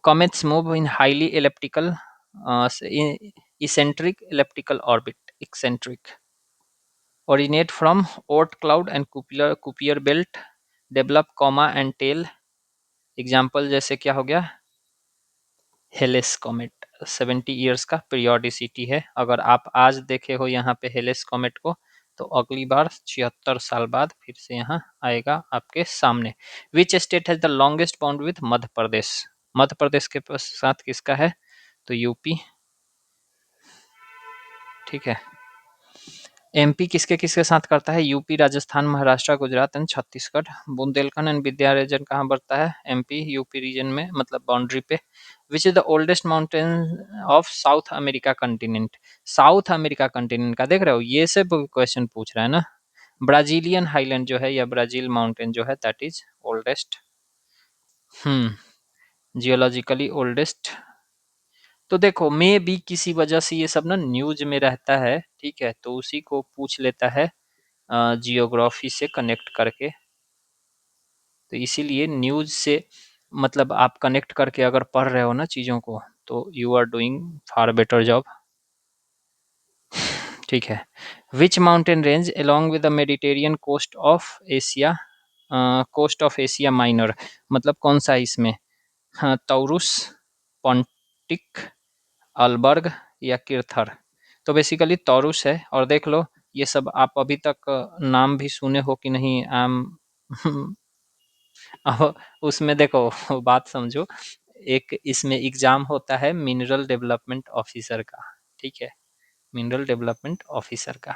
comets move in highly elliptical eccentric elliptical orbit, eccentric, originate from Oort cloud and Kuiper belt, develop comma and tail, example जैसे क्या हो गया, हेलेस कॉमेट 70 ईयर्स का पीरियोडिसिटी है, अगर आप आज देखे हो यहाँ पे हेलेस कॉमेट को, तो अगली बार 76 साल बाद फिर से यहाँ आएगा आपके सामने। Which state has the longest bound with Madhya Pradesh, Madhya Pradesh के साथ किसका है, तो यूपी, ठीक है। एमपी किसके किसके साथ करता है, UP, Rajasthan, Maharashtra, Gujarat and Chhattisgarh. Bundelkhand and Vindhya region कहाँ पड़ता है, एमपी यूपी रीजन में, मतलब बाउंड्री पे। विच is the oldest mountain of South America continent, south America continent का देख रहे हो, ये सब क्वेश्चन पूछ रहा है ना। ब्राजीलियन हाईलैंड जो है या ब्राजील माउंटेन जो है that is oldest, geologically oldest. तो देखो मे भी किसी वजह से ये सब ना न्यूज में रहता है, ठीक है, तो उसी को पूछ लेता है जियोग्राफी से कनेक्ट करके, तो इसीलिए न्यूज से मतलब आप कनेक्ट करके अगर पढ़ रहे हो ना चीज़ों को, तो you are doing far better job, ठीक है। Which mountain range along with the Mediterranean coast of Asia Minor, मतलब कौन सा इसमें, हाँ, तौरुस, पॉन्टिक, अल्बर्ग या किर्थर, तो बेसिकली तौरुस है। और देख लो ये सब आप अभी तक नाम भी सुने हो कि नहीं, आम अब उसमें देखो बात समझो, एक इसमें एग्जाम होता है मिनरल डेवलपमेंट ऑफिसर का, ठीक है, मिनरल डेवलपमेंट ऑफिसर का,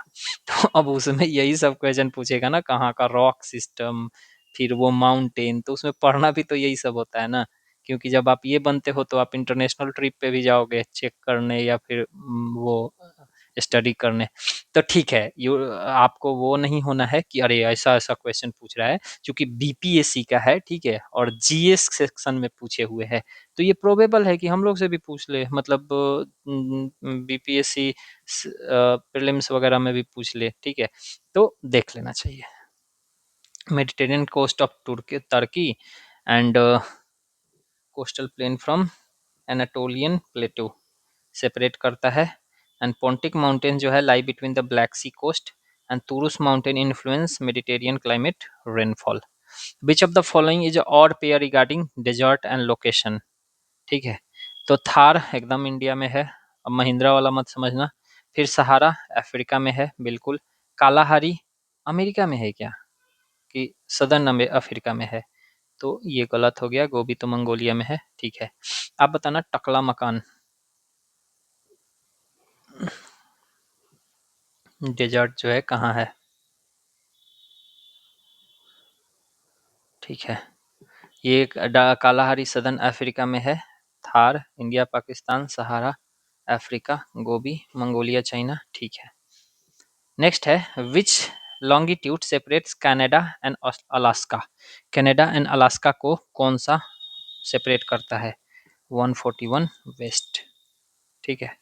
तो अब उसमें यही सब क्वेश्चन पूछेगा ना, कहाँ का रॉक सिस्टम, फिर वो माउंटेन, तो उसमें पढ़ना भी तो यही सब होता है ना, क्योंकि जब आप ये बनते हो तो आप इंटरनेशनल ट्रिप पे भी जाओगे चेक करने या फिर वो स्टडी करने, तो ठीक है, यू आपको वो नहीं होना है कि अरे ऐसा ऐसा क्वेश्चन पूछ रहा है, क्योंकि बीपीएससी का है, ठीक है, और जीएस सेक्शन में पूछे हुए हैं, तो ये प्रोबेबल है कि हम लोग से भी पूछ ले, मतलब बीपीएससी प्रीलिम्स वगैरह में भी पूछ ले, ठीक है, तो देख लेना चाहिए। Mediterranean coast of Turkey and coastal plain from Anatolian plateau separate करता है, एंड पोंटिक माउंटेन जो है lie between the black sea coast and Taurus mountain influence Mediterranean climate rainfall. Which of the following is odd pair regarding desert and location, ठीक है, तो थार एकदम India में है, अब महिंद्रा वाला मत समझना, फिर सहारा अफ्रीका में है बिल्कुल, कालाहारी अमेरिका में है क्या, कि सदर्न अफ्रीका में है, तो ये गलत हो गया, गोभी तो मंगोलिया में है, ठीक है। आप बताना टकला मकान डेजर्ट जो है कहाँ है? ठीक है, ये कालाहारी सदर्न अफ्रीका में है। Thar, India, Pakistan, Sahara Africa, Gobi, Mongolia, China. ठीक है, नेक्स्ट है which longitude separates Canada and Alaska? Canada and Alaska को कौन सा सेपरेट करता है? 141 वेस्ट। ठीक है,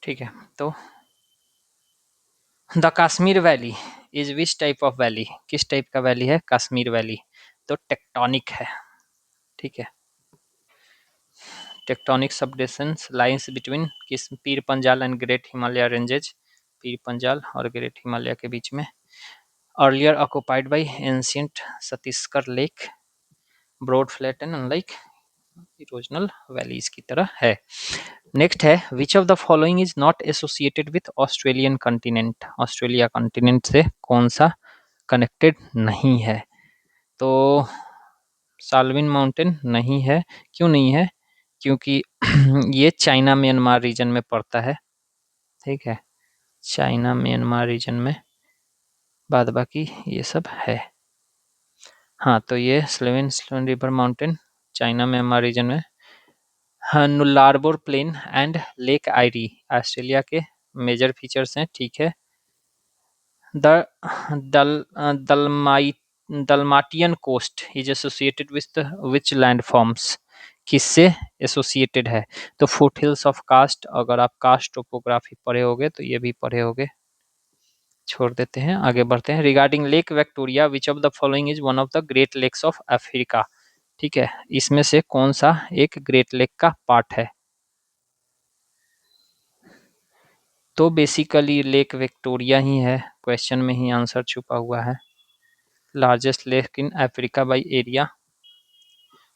ठीक है, तो the Kashmir valley is which type of valley? किस टाइप का वैली है कश्मीर वैली? तो टेक्टोनिक है। ठीक है, टेक्टोनिक सबडिविजन्स लाइंस बिटवीन किस Pir Panjal and great Himalaya ranges? Pir Panjal और ग्रेट हिमालय के बीच में। Earlier occupied by ancient Chhattisgarh lake, broad flat and unlike erosional valleys की तरह है। नेक्स्ट है which of the following is not associated with Australian continent? Australia continent से कौन सा कनेक्टेड नहीं है? तो साल्विन माउंटेन नहीं है। क्यों नहीं है? क्योंकि ये चाइना म्यांमार रीजन में पड़ता है। ठीक है, चाइना म्यांमार रीजन में, बाद बाकी ये सब है। हाँ, तो ये Salween river mountain China Myanmar region में। हाँ, Nullarbor plain and lake Eyre Australia के मेजर फीचर्स हैं। ठीक है, द दल Dalmatian coast is associated with which land forms? किससे एसोसिएटेड है? तो फुट हिल्स ऑफ कास्ट, अगर आप कास्ट टोपोग्राफी पढ़े होगे तो ये भी पढ़े होगे, छोड़ देते हैं, आगे बढ़ते हैं। Regarding lake Victoria which of the following is one of the great lakes of Africa? ठीक है, इसमें से कौन सा एक ग्रेट लेक का पार्ट है? तो बेसिकली लेक विक्टोरिया ही है, क्वेश्चन में ही आंसर छुपा हुआ है। Largest lake in Africa by area.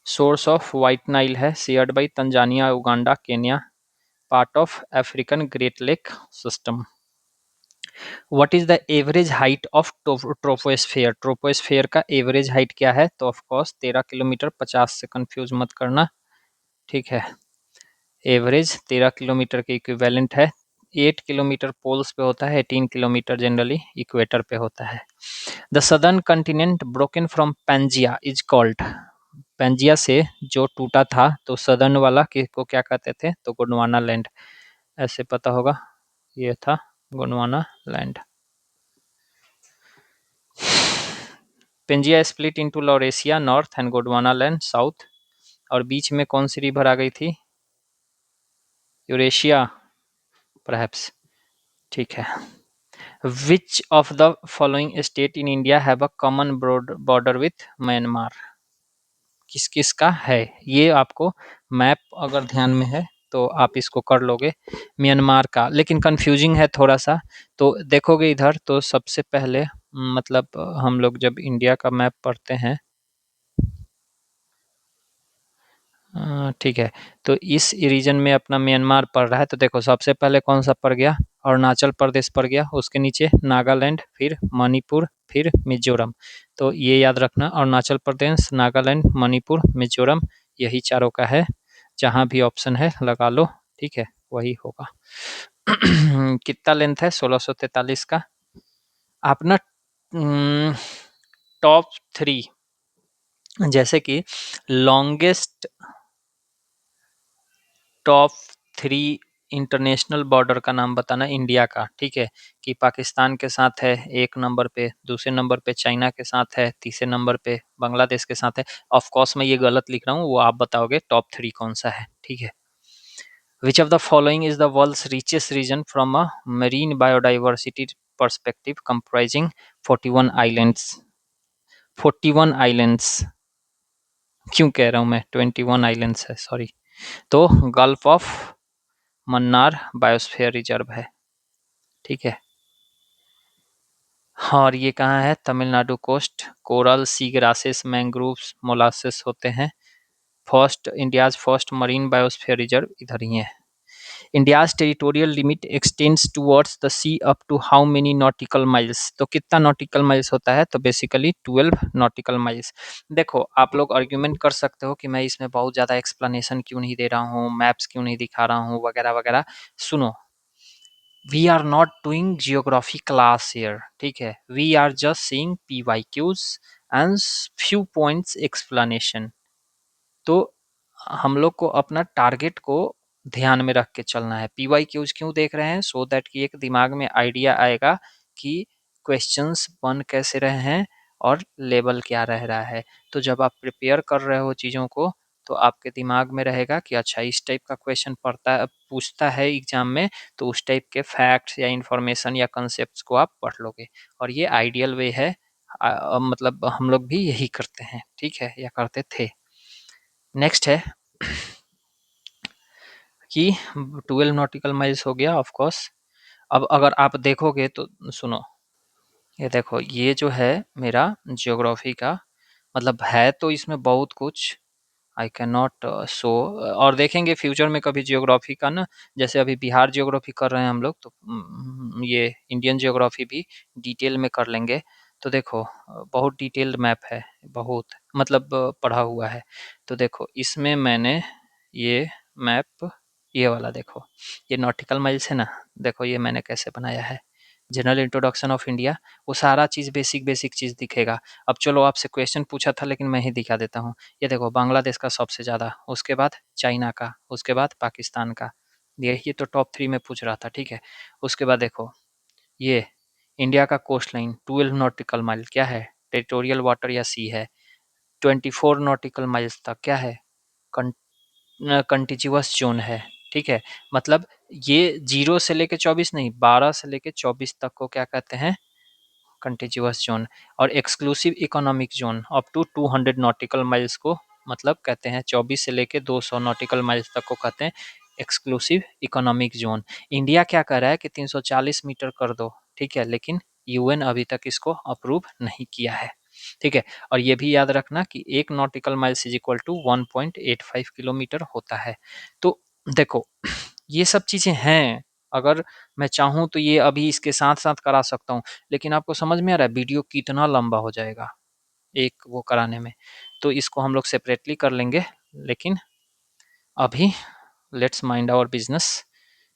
Source of White Nile है, shared by Tanzania, Uganda, Kenya, part of African great lake system. What is the average height of troposphere? Troposphere का average height क्या है? तो of course 13 kilometre, 50 से confuse मत करना। ठीक है, एवरेज 13 किलोमीटर के इक्विवेलेंट है। 8 किलोमीटर पोल्स पे होता है, 18 किलोमीटर जनरली इक्वेटर पे होता है। The southern continent broken from Pangaea is called? Pangaea से जो टूटा था तो सदर्न वाला को क्या कहते थे? तो गोंडवाना लैंड, ऐसे पता होगा, ये था Gondwana land. Pangaea split into Laurasia north and Gondwana land south, और बीच में कौन सी रिवर आ गई थी? Eurasia perhaps. ठीक है, which of the following state in India have a common border with Myanmar? किस किस का है? ये आपको मैप अगर ध्यान में है तो आप इसको कर लोगे। म्यांमार का लेकिन कंफ्यूजिंग है थोड़ा सा, तो देखोगे इधर तो सबसे पहले मतलब हम लोग जब इंडिया का मैप पढ़ते हैं, ठीक है, तो इस रीजन में अपना म्यांमार पड़ रहा है, तो देखो सबसे पहले कौन सा पड़ गया? अरुणाचल प्रदेश पड़ गया, उसके नीचे नागालैंड, फिर मणिपुर, फिर मिजोरम। तो ये याद रखना, अरुणाचल प्रदेश, नागालैंड, मणिपुर, मिजोरम, यही चारों का है। जहाँ भी ऑप्शन है लगा लो, ठीक है, वही होगा। कितना लेंथ है 1643 का? आप ना टॉप 3, जैसे कि लॉन्गेस्ट टॉप 3 इंटरनेशनल बॉर्डर का नाम बताना इंडिया का। ठीक है, कि पाकिस्तान के साथ है 1 नंबर पे, दूसरे नंबर पे चाइना के साथ है, तीसरे नंबर पे बांग्लादेश के साथ है। ऑफ कोर्स मैं ये गलत लिख रहा हूँ, वो आप बताओगे टॉप 3 कौन सा है। ठीक है, which of the following is the world's richest region from a marine biodiversity perspective comprising 41 islands? 41 islands क्यों कह रहा हूँ मैं, 21 आइलैंड्स है, सॉरी। तो gulf of Mannar biosphere reserve है। ठीक है, और ये कहाँ है? Tamil Nadu coast. Coral, sea grasses, mangroves, molluscs होते हैं। First India's first marine biosphere reserve इधर ही है। India's territorial limit extends towards the sea up to how many nautical miles, तो कितना नॉटिकल माइल्स होता है, तो बेसिकली 12 नॉटिकल माइल्स। देखो आप लोग आर्ग्यूमेंट कर सकते हो कि मैं इसमें बहुत ज़्यादा एक्सप्लेनेशन क्यों नहीं दे रहा हूँ, मैप्स क्यों नहीं दिखा रहा हूँ, वगैरह वगैरह। सुनो, we are not doing geography class here, ठीक है, we are just seeing PYQs and few points explanation. तो हम लोग को अपना टारगेट को ध्यान में रख के चलना है। PYQs क्यों देख रहे हैं, सो दैट कि एक दिमाग में आइडिया आएगा कि क्वेश्चंस बन कैसे रहे हैं और लेवल क्या रह रहा है। तो जब आप प्रिपेयर कर रहे हो चीज़ों को, तो आपके दिमाग में रहेगा कि अच्छा इस टाइप का क्वेश्चन पढ़ता है, पूछता है एग्जाम में, तो उस टाइप के फैक्ट्स या इंफॉर्मेशन या कंसेप्ट को आप पढ़ लोगे। और ये आइडियल वे है, मतलब हम लोग भी यही करते हैं, ठीक है, या करते थे। नेक्स्ट है कि 12 नॉटिकल माइल्स हो गया ऑफ कोर्स। अब अगर आप देखोगे तो सुनो, ये देखो, ये जो है मेरा ज्योग्राफी का, मतलब है तो इसमें बहुत कुछ, आई कैन नॉट शो। और देखेंगे फ्यूचर में कभी ज्योग्राफी का ना, जैसे अभी बिहार ज्योग्राफी कर रहे हैं हम लोग, तो ये इंडियन ज्योग्राफी भी डिटेल में कर लेंगे। तो देखो बहुत डिटेल्ड मैप है, बहुत मतलब पढ़ा हुआ है। तो देखो इसमें मैंने ये मैप, ये वाला देखो, ये नॉटिकल माइल्स है ना, देखो ये मैंने कैसे बनाया है, जनरल इंट्रोडक्शन ऑफ इंडिया, वो सारा चीज़ बेसिक बेसिक चीज़ दिखेगा। अब चलो आपसे क्वेश्चन पूछा था लेकिन मैं ही दिखा देता हूँ। ये देखो बांग्लादेश का सबसे ज़्यादा, उसके बाद चाइना का, उसके बाद पाकिस्तान का, ये तो टॉप 3 में पूछ रहा था, ठीक है। उसके बाद देखो ये इंडिया का कोस्ट लाइन 12 नॉटिकल माइल क्या है, टेरिटोरियल वाटर या सी है। 24 नॉटिकल माइल्स तक क्या है, कंटिजिवस जोन है, ठीक है। मतलब ये 0 से लेके 24 नहीं, 12 से लेके 24 तक को क्या कहते हैं, कंटिजिवस जोन। और exclusive economic zone up to 200 nautical miles को मतलब कहते हैं, 24 से लेके 200 नॉटिकल माइल्स तक को कहते हैं एक्सक्लूसिव इकोनॉमिक जोन। इंडिया क्या कह रहा है कि 340 मीटर कर दो, ठीक है, लेकिन यूएन अभी तक इसको अप्रूव नहीं किया है, ठीक है। और ये भी याद रखना कि 1 nautical miles is equal to 1.85 kilometre होता है। तो देखो ये सब चीज़ें हैं, अगर मैं चाहूँ तो ये अभी इसके साथ-साथ करा सकता हूँ, लेकिन आपको समझ में आ रहा है वीडियो कितना लंबा हो जाएगा एक वो कराने में। तो इसको हम लोग सेपरेटली कर लेंगे, लेकिन अभी लेट्स माइंड आवर बिज़नेस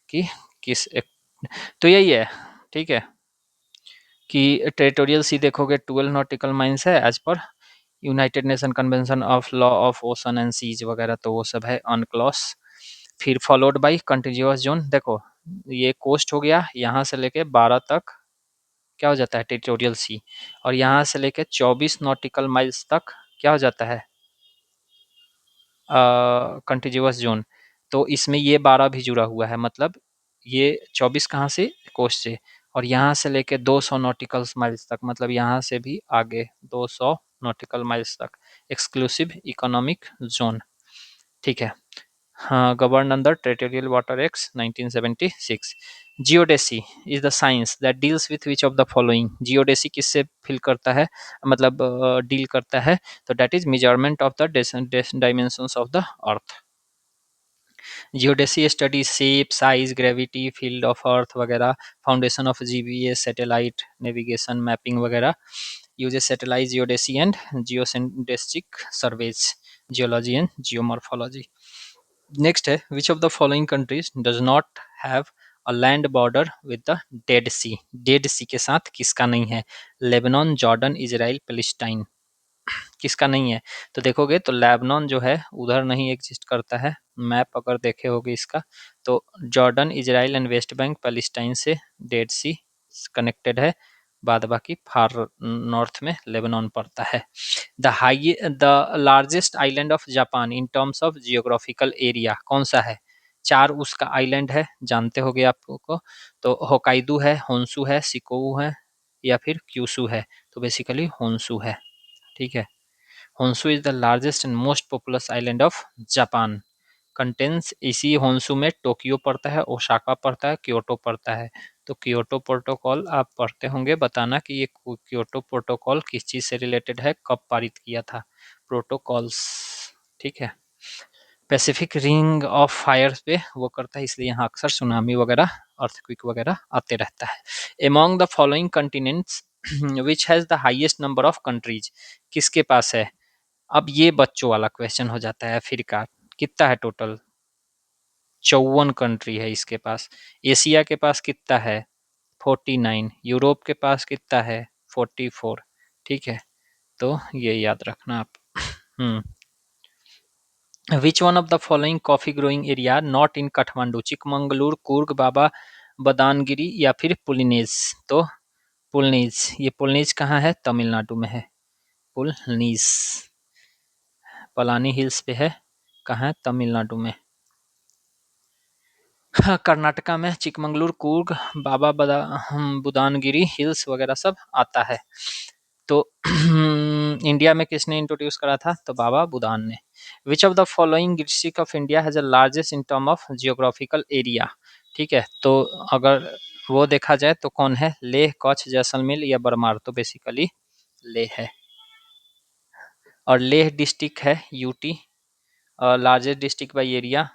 कि किस एक, तो यही है, ठीक है, कि टेरिटोरियल सी देखोगे 12 नॉटिकल माइल्स है as per United Nation convention of law of ocean and seas वगैरह, तो वो सब है अनक्लॉस। फिर फॉलोड बाय कंटिन्यूअस जोन, देखो ये कोस्ट हो गया, यहाँ से लेके 12 तक क्या हो जाता है टेरिटोरियल सी, और यहाँ से लेके 24 नॉटिकल माइल्स तक क्या हो जाता है कंटिन्यूअस जोन। तो इसमें ये 12 भी जुड़ा हुआ है, मतलब ये 24 कहाँ से, कोस्ट से, और यहाँ से लेके 200 नॉटिकल माइल्स तक, मतलब यहाँ से भी आगे 200 नॉटिकल माइल्स तक एक्सक्लूसिव इकोनॉमिक जोन, ठीक है। हाँ, govern under territorial water act 1976। Geodesy is the science that deals with which of the following, geodesy किससे फिल करता है, मतलब डील करता है, तो that is measurement of the dimensions of the earth. Geodesy study shape, size, gravity, field of earth वगैरह, foundation of GPS, satellite navigation, mapping वगैरह, uses satellite geodesy and geosyndetic surveys, geology and geomorphology. Next है which of the following countries does not have a land border with the dead sea, dead sea के साथ किसका नहीं है, Lebanon, Jordan, Israel, Palestine, किसका नहीं है। तो देखोगे तो लेबनान जो है उधर नहीं एग्जिस्ट करता है, मैप अगर देखे होगे इसका, तो Jordan, Israel and West Bank Palestine से डेड सी कनेक्टेड है, बाद बाकी फार नॉर्थ में लेबनान पड़ता है। The largest island of Japan in terms of geographical area कौन सा है, चार उसका आइलैंड है, जानते होगे आप लोगों को, तो होकाइडो है, होन्शु है, शिकोऊ है, या फिर क्यूशू है। तो बेसिकली होन्शु है, ठीक है। Honshu is the largest and most populous island of Japan. Contains, इसी होन्शु में टोक्यो पड़ता है, ओसाका पड़ता है, क्योटो पड़ता है। तो क्योटो प्रोटोकॉल आप पढ़ते होंगे, बताना कि ये क्योटो प्रोटोकॉल किस चीज़ से रिलेटेड है, कब पारित किया था, प्रोटोकॉल्स, ठीक है। पैसिफिक रिंग ऑफ फायर पे वो करता है, इसलिए यहाँ अक्सर सुनामी वगैरह, अर्थक्वेक वगैरह आते रहता है। Among the following continents which has the highest number of countries, किसके पास है? अब ये बच्चों वाला क्वेश्चन हो जाता है। अफ्रीका कितना है टोटल? 54 कंट्री है इसके पास। एशिया के पास कितना है? 49। यूरोप के पास कितना है? 44। ठीक है, तो ये याद रखना आप। Which one of the following coffee growing area not in Kathmandu? Chikmagalur, Coorg, Baba Budangiri या फिर पुलिनेज? तो पुलनीज, ये पुलनीज कहाँ है? तमिलनाडु में है पुलनीज। पलानी हिल्स पे है, कहाँ है? तमिलनाडु में। हाँ, कर्नाटका में चिकमंगलूर, कूर्ग, बाबा बुदानगिरी हिल्स वगैरह सब आता है। तो इंडिया में किसने इंट्रोड्यूस करा था? तो बाबा बुदान ने। विच of the following district of India has a largest in term of geographical area? ठीक है, तो अगर वो देखा जाए तो कौन है? लेह, कच्छ, जैसलमेर या बरमार? तो बेसिकली लेह है। और लेह डिस्ट्रिक्ट है UT, largest district by area.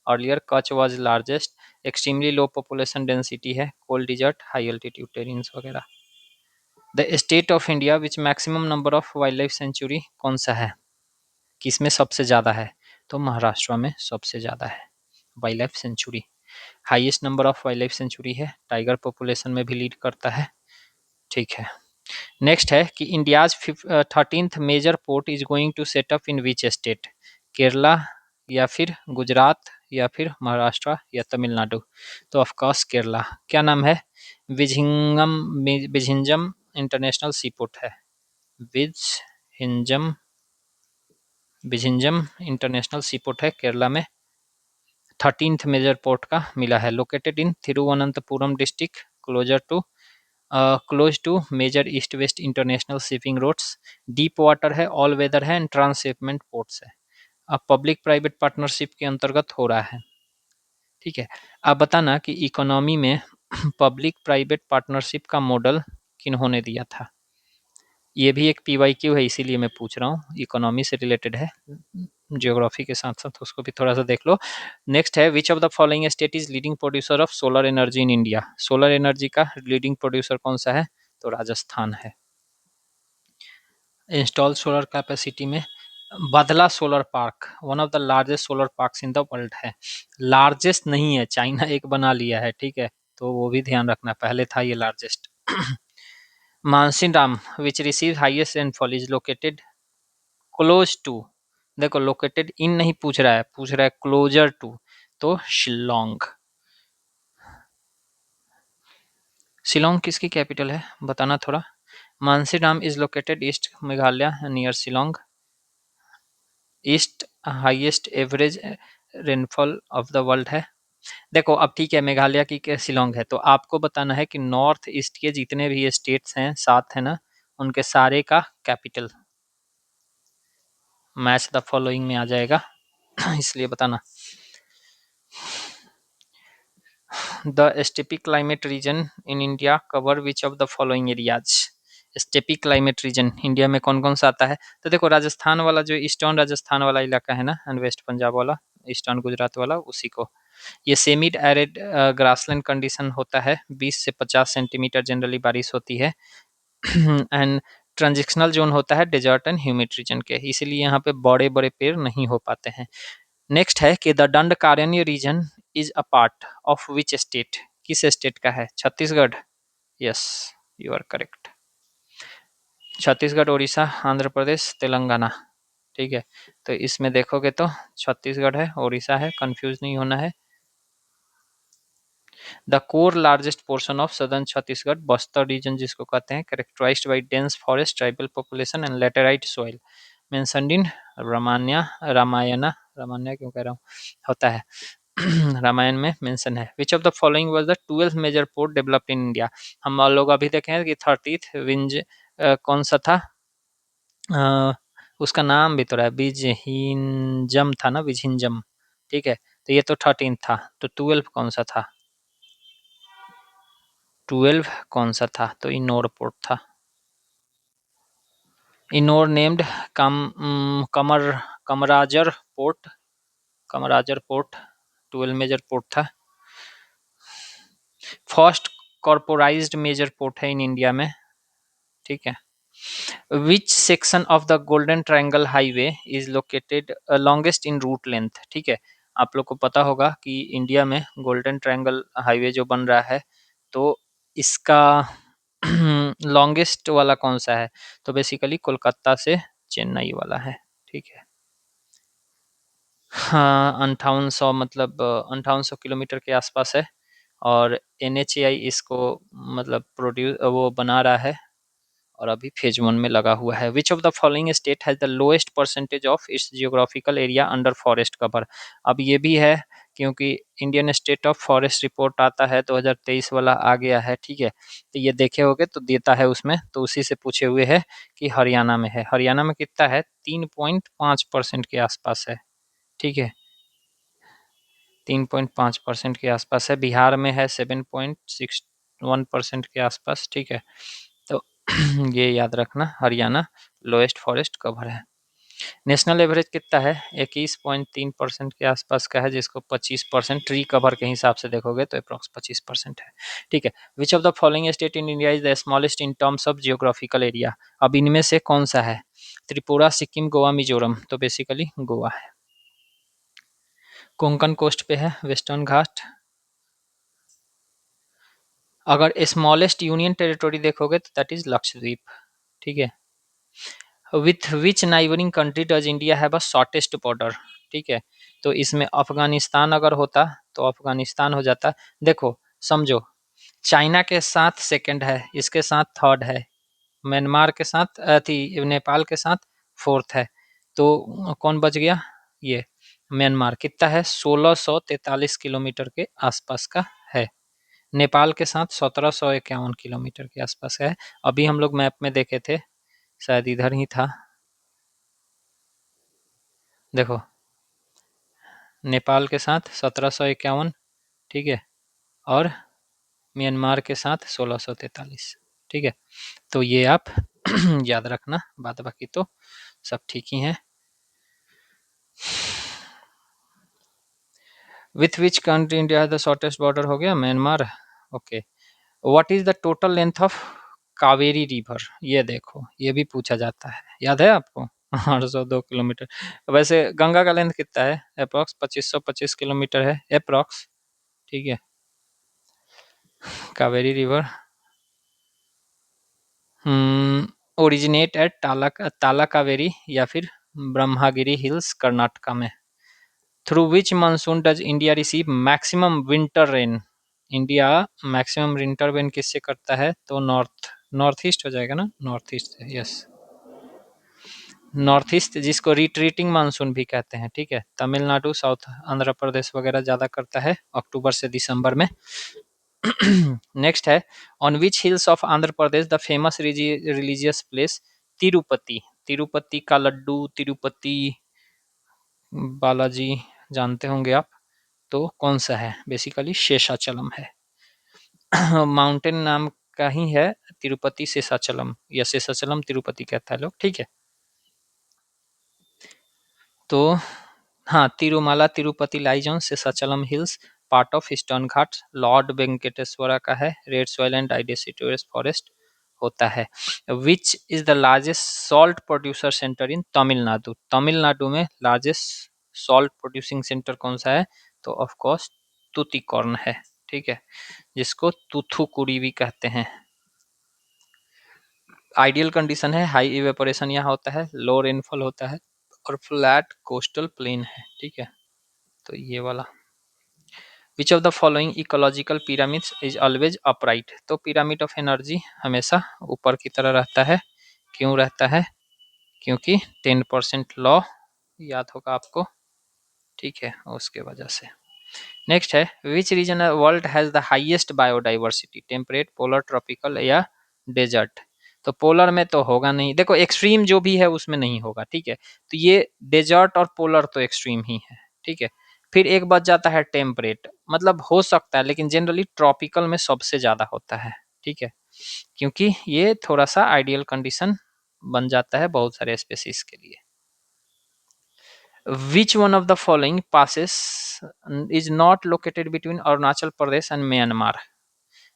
Earlier Kutch was largest. Extremely low population density है, cold desert, high altitude terrains वगैरह। The state of India which maximum number of wild life sanctuary कौन सा है? किसमें सबसे ज़्यादा है? तो महाराष्ट्र में सबसे ज़्यादा है wild life century. Highest number of wild life century है, टाइगर पॉपुलेशन में भी लीड करता है। ठीक है, नेक्स्ट है कि India's 13th major port is going to set up in which state? Kerala या फिर गुजरात या फिर महाराष्ट्र या तमिलनाडु? तो ऑफकोर्स केरला। क्या नाम है? Vizhinjam, Vizhinjam international sea port है। Vizhinjam, Vizhinjam international sea port है केरला में। 13th मेजर पोर्ट का मिला है। Located in Thiruvananthapuram district, close to major east west international shipping roads. Deep water है, ऑल वेदर है एंड ट्रांसशिपमेंट पोर्ट्स है। अब पब्लिक प्राइवेट पार्टनरशिप के अंतर्गत हो रहा है। ठीक है, आप बताना कि इकोनॉमी में पब्लिक प्राइवेट पार्टनरशिप का मॉडल किन्होंने दिया था? ये भी एक पीवाईक्यू है, इसीलिए मैं पूछ रहा हूँ, इकोनॉमी से रिलेटेड है, जियोग्राफी के साथ साथ उसको भी थोड़ा सा देख लो। नेक्स्ट है which of the following state is leading producer of solar energy in India? Solar energy का लीडिंग प्रोड्यूसर कौन सा है? तो राजस्थान है। इंस्टॉल सोलर कैपेसिटी में बादला solar park one of the largest solar parks in the world है। Largest नहीं है, चाइना एक बना लिया है, ठीक है, तो वो भी ध्यान रखना, पहले था ये largest. Mawsynram which receive highest rainfall is located close to, देखो लोकेटेड इन नहीं पूछ रहा है, पूछ रहा है क्लोजर टू, तो शिलोंग। शिलोंग किसकी कैपिटल है बताना थोड़ा। Mawsynram is located east Meghalaya near Shillong. East highest average rainfall of the world है। देखो अब ठीक है, मेघालय की शिलोंग है, तो आपको बताना है कि नॉर्थ ईस्ट के जितने भी स्टेट्स हैं 7 है ना, उनके सारे का कैपिटल मैच द फॉलोइंग में आ जाएगा। इसलिए बताना। The steppe climate reason in India cover which of the following areas? Steppe climate reason India में कौन कौन सा आता है? तो देखो राजस्थान वाला, जो ईस्टर्न राजस्थान वाला इलाका है ना, एंड वेस्ट पंजाब वाला, ईस्टर्न गुजरात वाला, उसी को। ये सेमी एरिड ग्रासलैंड कंडीशन होता है, 20 से 50 सेंटीमीटर जनरली बारिश होती है। एंड ट्रांजिशनल जोन होता है डेजर्ट एंड ह्यूमिड रीजन के, इसीलिए यहाँ पे बड़े बड़े पेड़ नहीं हो पाते हैं। नेक्स्ट है कि the Dandakaranya region is a part of which state? किस स्टेट का है? Chhattisgarh. Yes, you are correct. Chhattisgarh, Orissa, Andhra Pradesh, Telangana. ठीक है, तो इसमें देखोगे तो छत्तीसगढ़ है, उड़ीसा है, कंफ्यूज नहीं होना है। The core largest portion of southern Chhattisgarh, Bastar region जिसको कहते हैं, characterised by dense forest, tribal population and laterite soil, mentioned in Ramayana, Ramayana क्यों कह रहा हूँ, होता है रामायण में मेंशन है। Which of the following was the 12th major port developed in India? हम लोग अभी देखे हैं कि 30th विंज कौन सा था? उसका नाम भी तो रहा है, विजहिंजम था ना, विजहिंजम। ठीक है, तो ये तो 13 था, तो 12 कौन सा था? 12 कौन सा था? तो इनोर पोर्ट था। Ennore named Kamarajar port Kamarajar port 12 major port था। फर्स्ट कॉर्पोराइज्ड मेजर पोर्ट है इन इंडिया में, ठीक है। Which section of the golden triangle highway is located longest in route length, ठीक है। आप लोग को पता होगा कि इंडिया में गोल्डन ट्रायंगल हाईवे जो बन रहा है, तो इसका लॉन्गेस्ट वाला कौन सा है, तो बेसिकली कोलकाता से चेन्नई वाला है, ठीक है। हाँ, 5800 मतलब 5800 किलोमीटर के आसपास है। और NHAI इसको मतलब प्रोड्यूस वो बना रहा है और अभी फेज 1 में लगा हुआ है। Which of the following state has the lowest percentage of its geographical area under forest cover. अब ये भी है क्योंकि Indian state of forest report आता है 2023 वाला आ गया है, ठीक है। तो ये देखे होगे तो देता है उसमें, तो उसी से पूछे हुए है कि हरियाणा में है। हरियाणा में कितना है, 3.5% के आसपास है, ठीक है। 3.5% के आसपास है। बिहार में है 7.61% के आसपास, ठीक है। तो ये याद रखना, हरियाणा लोएस्ट फॉरेस्ट कवर है। नेशनल एवरेज कितना है, 21.3% के आसपास का है, जिसको 25% ट्री कवर के हिसाब से देखोगे तो अप्रॉक्स 25% है, ठीक है। Which of the following state in India is the smallest in terms of geographical area. अब इनमें से कौन सा है, त्रिपुरा, सिक्किम, गोवा, मिजोरम, तो बेसिकली गोवा है। कोंकण कोस्ट पे है, वेस्टर्न घाट। अगर स्मॉलेस्ट यूनियन टेरिटोरी देखोगे तो दैट इज लक्षद्वीप, ठीक है। With which neighbouring country does India have a shortest border, ठीक है। तो इसमें अफगानिस्तान अगर होता तो अफगानिस्तान हो जाता। देखो समझो, चाइना के साथ सेकंड है, इसके साथ थर्ड है, म्यांमार के साथ थी, नेपाल के साथ फोर्थ है, तो कौन बच गया, ये म्यांमार। कितना है, 1643 किलोमीटर के आसपास का है। नेपाल के साथ 1751 किलोमीटर के आसपास है। अभी हम लोग मैप में देखे थे, शायद इधर ही था, देखो नेपाल के साथ 1751, ठीक है, और म्यांमार के साथ 1643, ठीक है। तो ये आप याद रखना, बात बाकी तो सब ठीक ही है। With which country India the shortest border हो गया, Myanmar, okay. What is the total length of Kaveri river, ये देखो ये भी पूछा जाता है, याद है आपको 802 किलोमीटर। वैसे गंगा का लेंथ कितना है, अप्रॉक्स 2525 किलोमीटर है अप्रॉक्स, ठीक है। कावेरी रिवर ओरिजिनेट एट ताला कावेरी या फिर ब्रह्मागिरी हिल्स कर्नाटका में। Through which monsoon does India receive maximum winter rain. India maximum winter rain किससे करता है, तो नॉर्थ नॉर्थ ईस्ट हो जाएगा ना, नॉर्थ ईस्ट से, यस। नॉर्थ ईस्ट जिसको रिट्रीटिंग मानसून भी कहते हैं, ठीक है। तमिलनाडु, साउथ आंध्र प्रदेश वगैरह ज़्यादा करता है अक्टूबर से दिसंबर में। नेक्स्ट है, on which hills of Andhra Pradesh the famous religious place Tirupati. Tirupati का लड्डू, तिरुपति बालाजी जानते होंगे आप, तो कौन सा है, बेसिकली शेषाचलम है। माउंटेन नाम का ही है, तिरुपति शेषाचलम या शेषाचलम तिरुपति कहता है लोग, ठीक है। तो हाँ, Tirumala Tirupati lies on Seshachalam hills, part of eastern Ghats, lord Venkateswara का है, red soil and deciduous forest होता है। Which is the largest salt producer centre in Tamil Nadu. Tamil Nadu में लार्जेस्ट सॉल्ट प्रोड्यूसिंग सेंटर कौन सा है, तो ऑफ कोर्स तुतिकोर्न है, ठीक है, जिसको तुथुकुड़ी भी कहते हैं। आइडियल कंडीशन है, हाई इवेपोरेशन यहाँ होता है, लो रेनफॉल होता है और फ्लैट कोस्टल प्लेन है, ठीक है। तो ये वाला, विच of the following ecological pyramids is always upright. तो पिरामिड ऑफ एनर्जी हमेशा ऊपर की तरह रहता है, क्यों रहता है, क्योंकि 10% लॉ याद होगा आपको, ठीक है, उसके वजह से। नेक्स्ट है, which region world has the highest biodiversity, temperate, polar, tropical या डेजर्ट। तो पोलर में तो होगा नहीं, देखो एक्सट्रीम जो भी है उसमें नहीं होगा, ठीक है। तो ये डेजर्ट और पोलर तो एक्सट्रीम ही है, ठीक है। फिर एक बच जाता है टेम्परेट, मतलब हो सकता है लेकिन जनरली ट्रॉपिकल में सबसे ज्यादा होता है, ठीक है, क्योंकि ये थोड़ा सा आइडियल कंडीशन बन जाता है बहुत सारे स्पेसीज के लिए। Which one of the following passes is not located between Arunachal Pradesh and Myanmar?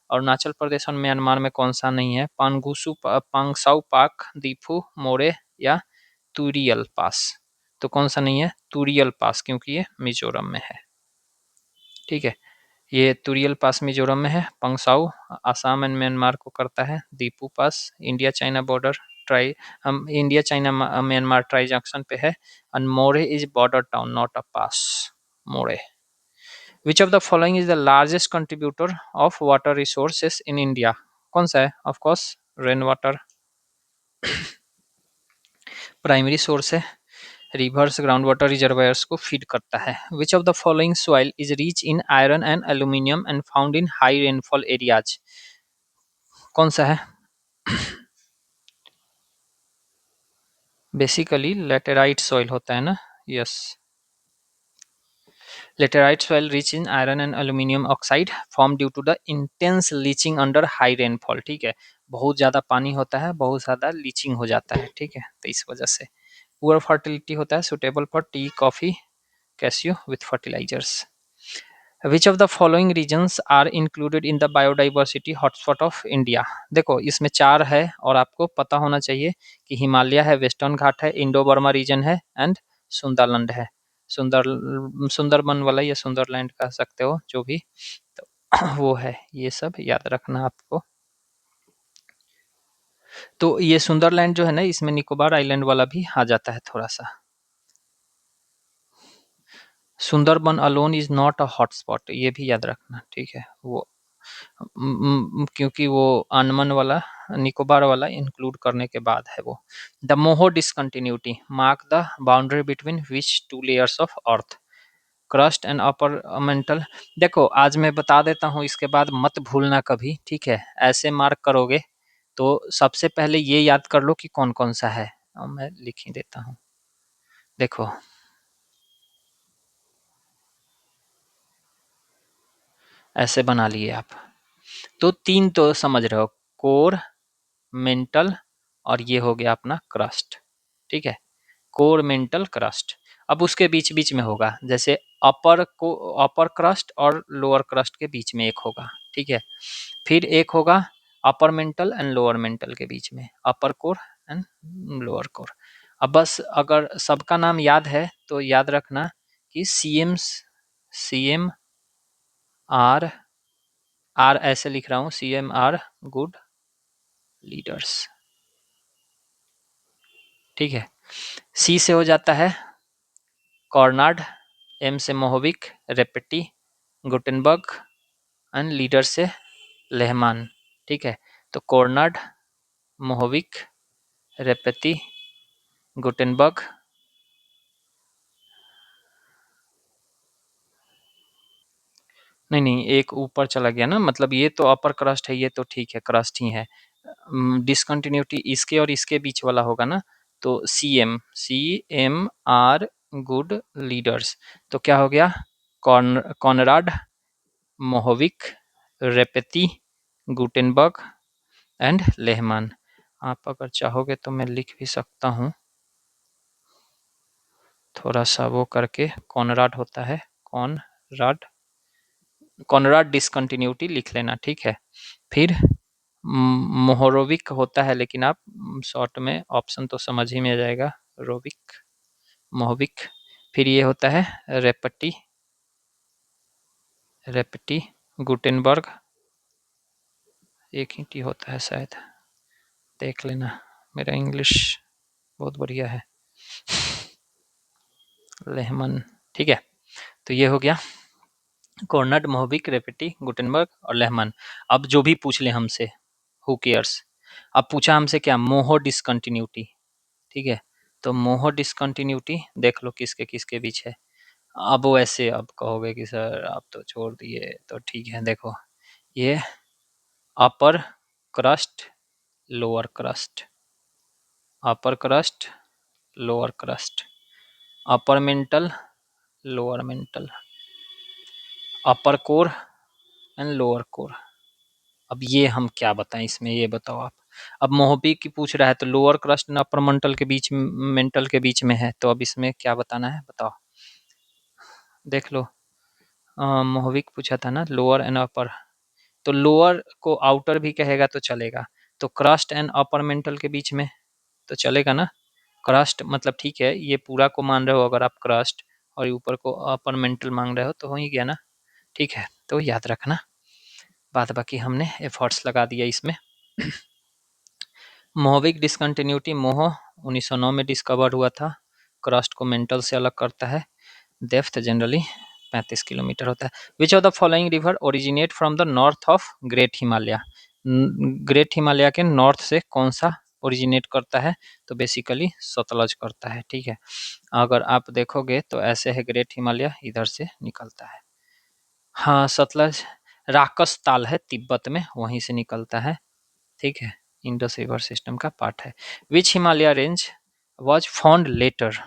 Arunachal Pradesh और म्यांमार में कौन सा नहीं है? पांगुसू पांगसाउ पाक, दीफू, मोरे या तुरियल पास? तो कौन सा नहीं है? तुरियल पास, क्योंकि ये मिजोरम में है। ठीक है, ये तुरियल पास मिजोरम में है। पंगसाउ आसाम एंड म्यांमार को करता है। Diphu pass India China border tri India China Myanmar tri junction पे है। And Moreh is border town, not a pass. Moreh. Which of the following is the largest contributor of water resources in India? कौन सा है? Of course rain water primary source है। Rivers ground water reservoirs को feed करता है। Which of the following soil is rich in iron and aluminium and found in high rainfall areas? कौन सा है? बेसिकली लेटेराइट सॉइल होता है ना। Yes, laterite soil rich in iron and aluminium oxide form due to the intense leaching under high rainfall. ठीक है, बहुत ज्यादा पानी होता है, बहुत ज्यादा लीचिंग हो जाता है। ठीक है, तो इस वजह से पुअर फर्टिलिटी होता है, suitable for tea, coffee, cashew with fertilisers. Which of the following regions are included in the biodiversity hotspot of India? देखो इसमें 4 है और आपको पता होना चाहिए कि हिमालय है, वेस्टर्न घाट है, इंडो बर्मा रीजन है एंड सुंदरलैंड है। सुंदरबन वाला या सुंदरलैंड कह सकते हो, जो भी, तो वो है। ये सब याद रखना आपको। तो ये सुंदरलैंड जो है ना, इसमें निकोबार आइलैंड वाला भी आ जाता है थोड़ा सा। Sundarban alone is not a hotspot, ये भी याद रखना। ठीक है, वो क्योंकि वो अंडमान वाला, निकोबार वाला इंक्लूड करने के बाद है वो। The Moho discontinuity mark the boundary between which two layers of earth? Crust and upper mantle. देखो आज मैं बता देता हूँ, इसके बाद मत भूलना कभी। ठीक है, ऐसे मार्क करोगे तो सबसे पहले ये याद कर लो कि कौन कौन सा है। मैं लिख ही देता हूँ, देखो ऐसे बना लिए आप। तो 3 तो समझ रहे हो, कोर, मेंटल और ये हो गया अपना क्रस्ट। ठीक है, कोर, मेंटल, क्रस्ट। अब उसके बीच बीच में होगा, जैसे अपर क्रस्ट और लोअर क्रस्ट के बीच में एक होगा। ठीक है, फिर एक होगा upper mantle and lower mental के बीच में, अपर कोर एंड लोअर कोर। अब बस अगर सबका नाम याद है तो याद रखना कि सी एम आर, आर ऐसे लिख रहा हूँ, CM आर गुड लीडर्स। ठीक है, सी से हो जाता है कॉर्नाड, एम से मोहविक, रेपेटी, गुटेनबर्ग एंड लीडर से लेहमान। ठीक है, तो कॉर्नाड, मोहविक, रेपेटी, गुटेनबर्ग। नहीं नहीं, एक ऊपर चला गया ना, मतलब ये तो अपर क्रस्ट है, ये तो ठीक है क्रस्ट ही है। डिसकंटिन्यूटी इसके और इसके बीच वाला होगा ना, तो CM आर गुड लीडर्स। तो क्या हो गया? Conrad, Mohorovicic, Repetti, Gutenberg and Lehmann. आप अगर चाहोगे तो मैं लिख भी सकता हूँ, थोड़ा सा वो करके। कॉनराड होता है, कॉनराड, कॉनराड डिसकंटिन्यूटी लिख लेना। ठीक है, फिर मोहरोविक होता है, लेकिन आप शॉर्ट में ऑप्शन तो समझ ही में आ जाएगा, रोविक, मोहविक। फिर ये होता है रेपटी, रेपटी, गुटेनबर्ग, एक ही टी होता है शायद, देख लेना, मेरा इंग्लिश बहुत बढ़िया है। लेहमन। ठीक है, तो ये हो गया कॉर्नड, मोहविक, रेपेटी, गुटेनबर्ग और लेहमन। अब जो भी पूछ ले हमसे, हु केयर्स। अब पूछा हमसे क्या? मोहो डिसकंटिन्यूटी। ठीक है, तो मोहो डिसकंटिन्यूटी देख लो किसके किसके बीच है। अब वैसे अब कहोगे कि सर आप तो छोड़ दिए, तो ठीक है, देखो ये upper crust, lower crust, upper crust, lower crust, upper mantle, lower mantle, upper core and lower core. अब ये हम क्या बताएं इसमें, ये बताओ आप। अब मोहबी की पूछ रहा है तो lower crust and upper mental के बीच में है, तो अब इसमें क्या बताना है बताओ, देख लो। मोहविक पूछा था ना, लोअर एंड अपर, तो लोअर को आउटर भी कहेगा तो चलेगा, तो क्रस्ट एंड अपर मेंटल के बीच में तो चलेगा ना। क्रस्ट मतलब ठीक है, ये पूरा को मान रहे हो अगर आप क्रस्ट, और ऊपर को अपर मेंटल मांग रहे हो तो हो ही गया ना। ठीक है, तो याद रखना, बाद बाकी हमने एफर्ट्स लगा दिया इसमें। मोहविक डिसकंटिन्यूटी, मोह 1909 में डिस्कवर हुआ था, क्रस्ट को मेंटल से अलग करता है। डेप्थ जनरली 35 किलोमीटर होता है। Which of the following river originate from the north of great Himalaya, great Himalaya के नॉर्थ से कौन सा ओरिजिनेट करता है, तो बेसिकली सतलज करता है। ठीक है, अगर आप देखोगे तो ऐसे है, ग्रेट हिमालय इधर से निकलता है, हाँ सतलज राकस ताल है तिब्बत में, वहीं से निकलता है। ठीक है, इंडस रिवर सिस्टम का पार्ट है। Which Himalaya range was found later,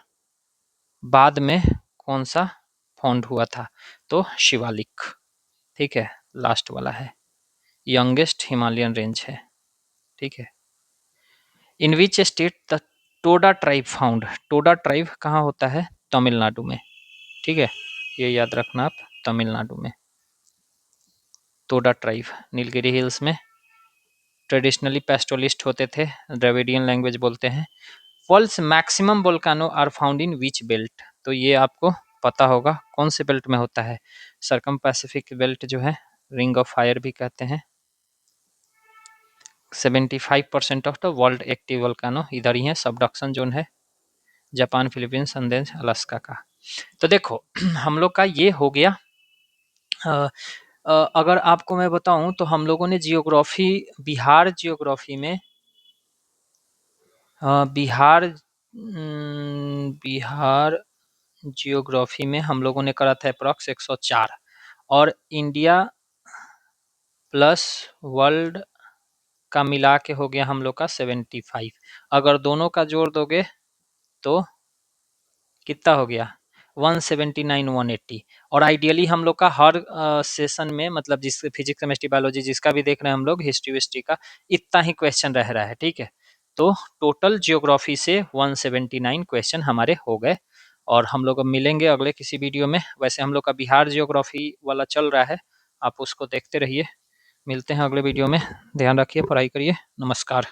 बाद में कौन सा फाउंड हुआ था, तो शिवालिक। ठीक है, लास्ट वाला है, यंगेस्ट हिमालयन रेंज है। ठीक है, in which state the Toda tribe found, Toda tribe कहाँ होता है, तमिलनाडु में। ठीक है, ये याद रखना आप, तमिलनाडु में टोडा ट्राइब, नीलगिरी हिल्स में। ट्रेडिशनली पेस्टोलिस्ट होते थे, द्रविडियन लैंग्वेज बोलते हैं। World's maximum volcano are found in which belt, तो ये आपको पता होगा कौन से बेल्ट में होता है, सरकम पैसिफिक बेल्ट जो है, रिंग ऑफ फायर भी कहते हैं। 75% of the world active volcano इधर ही है, सबडक्शन जोन है जापान, फिलीपींस, अंदेज, अलास्का का। तो देखो हम लोग का ये हो गया। अगर आपको मैं बताऊं तो हम लोगों ने जियोग्राफी, बिहार जियोग्राफी में बिहार जियोग्राफी में हम लोगों ने करा था अप्रॉक्स 104, और इंडिया प्लस वर्ल्ड का मिला के हो गया हम लोग का 75। अगर दोनों का जोड़ दोगे तो कितना हो गया, 179 180। और आइडियली हम लोग का हर सेशन में, मतलब जिस फिजिक्स केमिस्ट्री बायोलॉजी जिसका भी देख रहे हैं हम लोग, हिस्ट्री विस्ट्री का इतना ही क्वेश्चन रह रहा है। ठीक है, तो टोटल जियोग्राफी से 179 क्वेश्चन हमारे हो गए, और हम लोग अब मिलेंगे अगले किसी वीडियो में। वैसे हम लोग का बिहार जियोग्राफी वाला चल रहा है, आप उसको देखते रहिए। मिलते हैं अगले वीडियो में, ध्यान रखिए, पढ़ाई करिए, नमस्कार।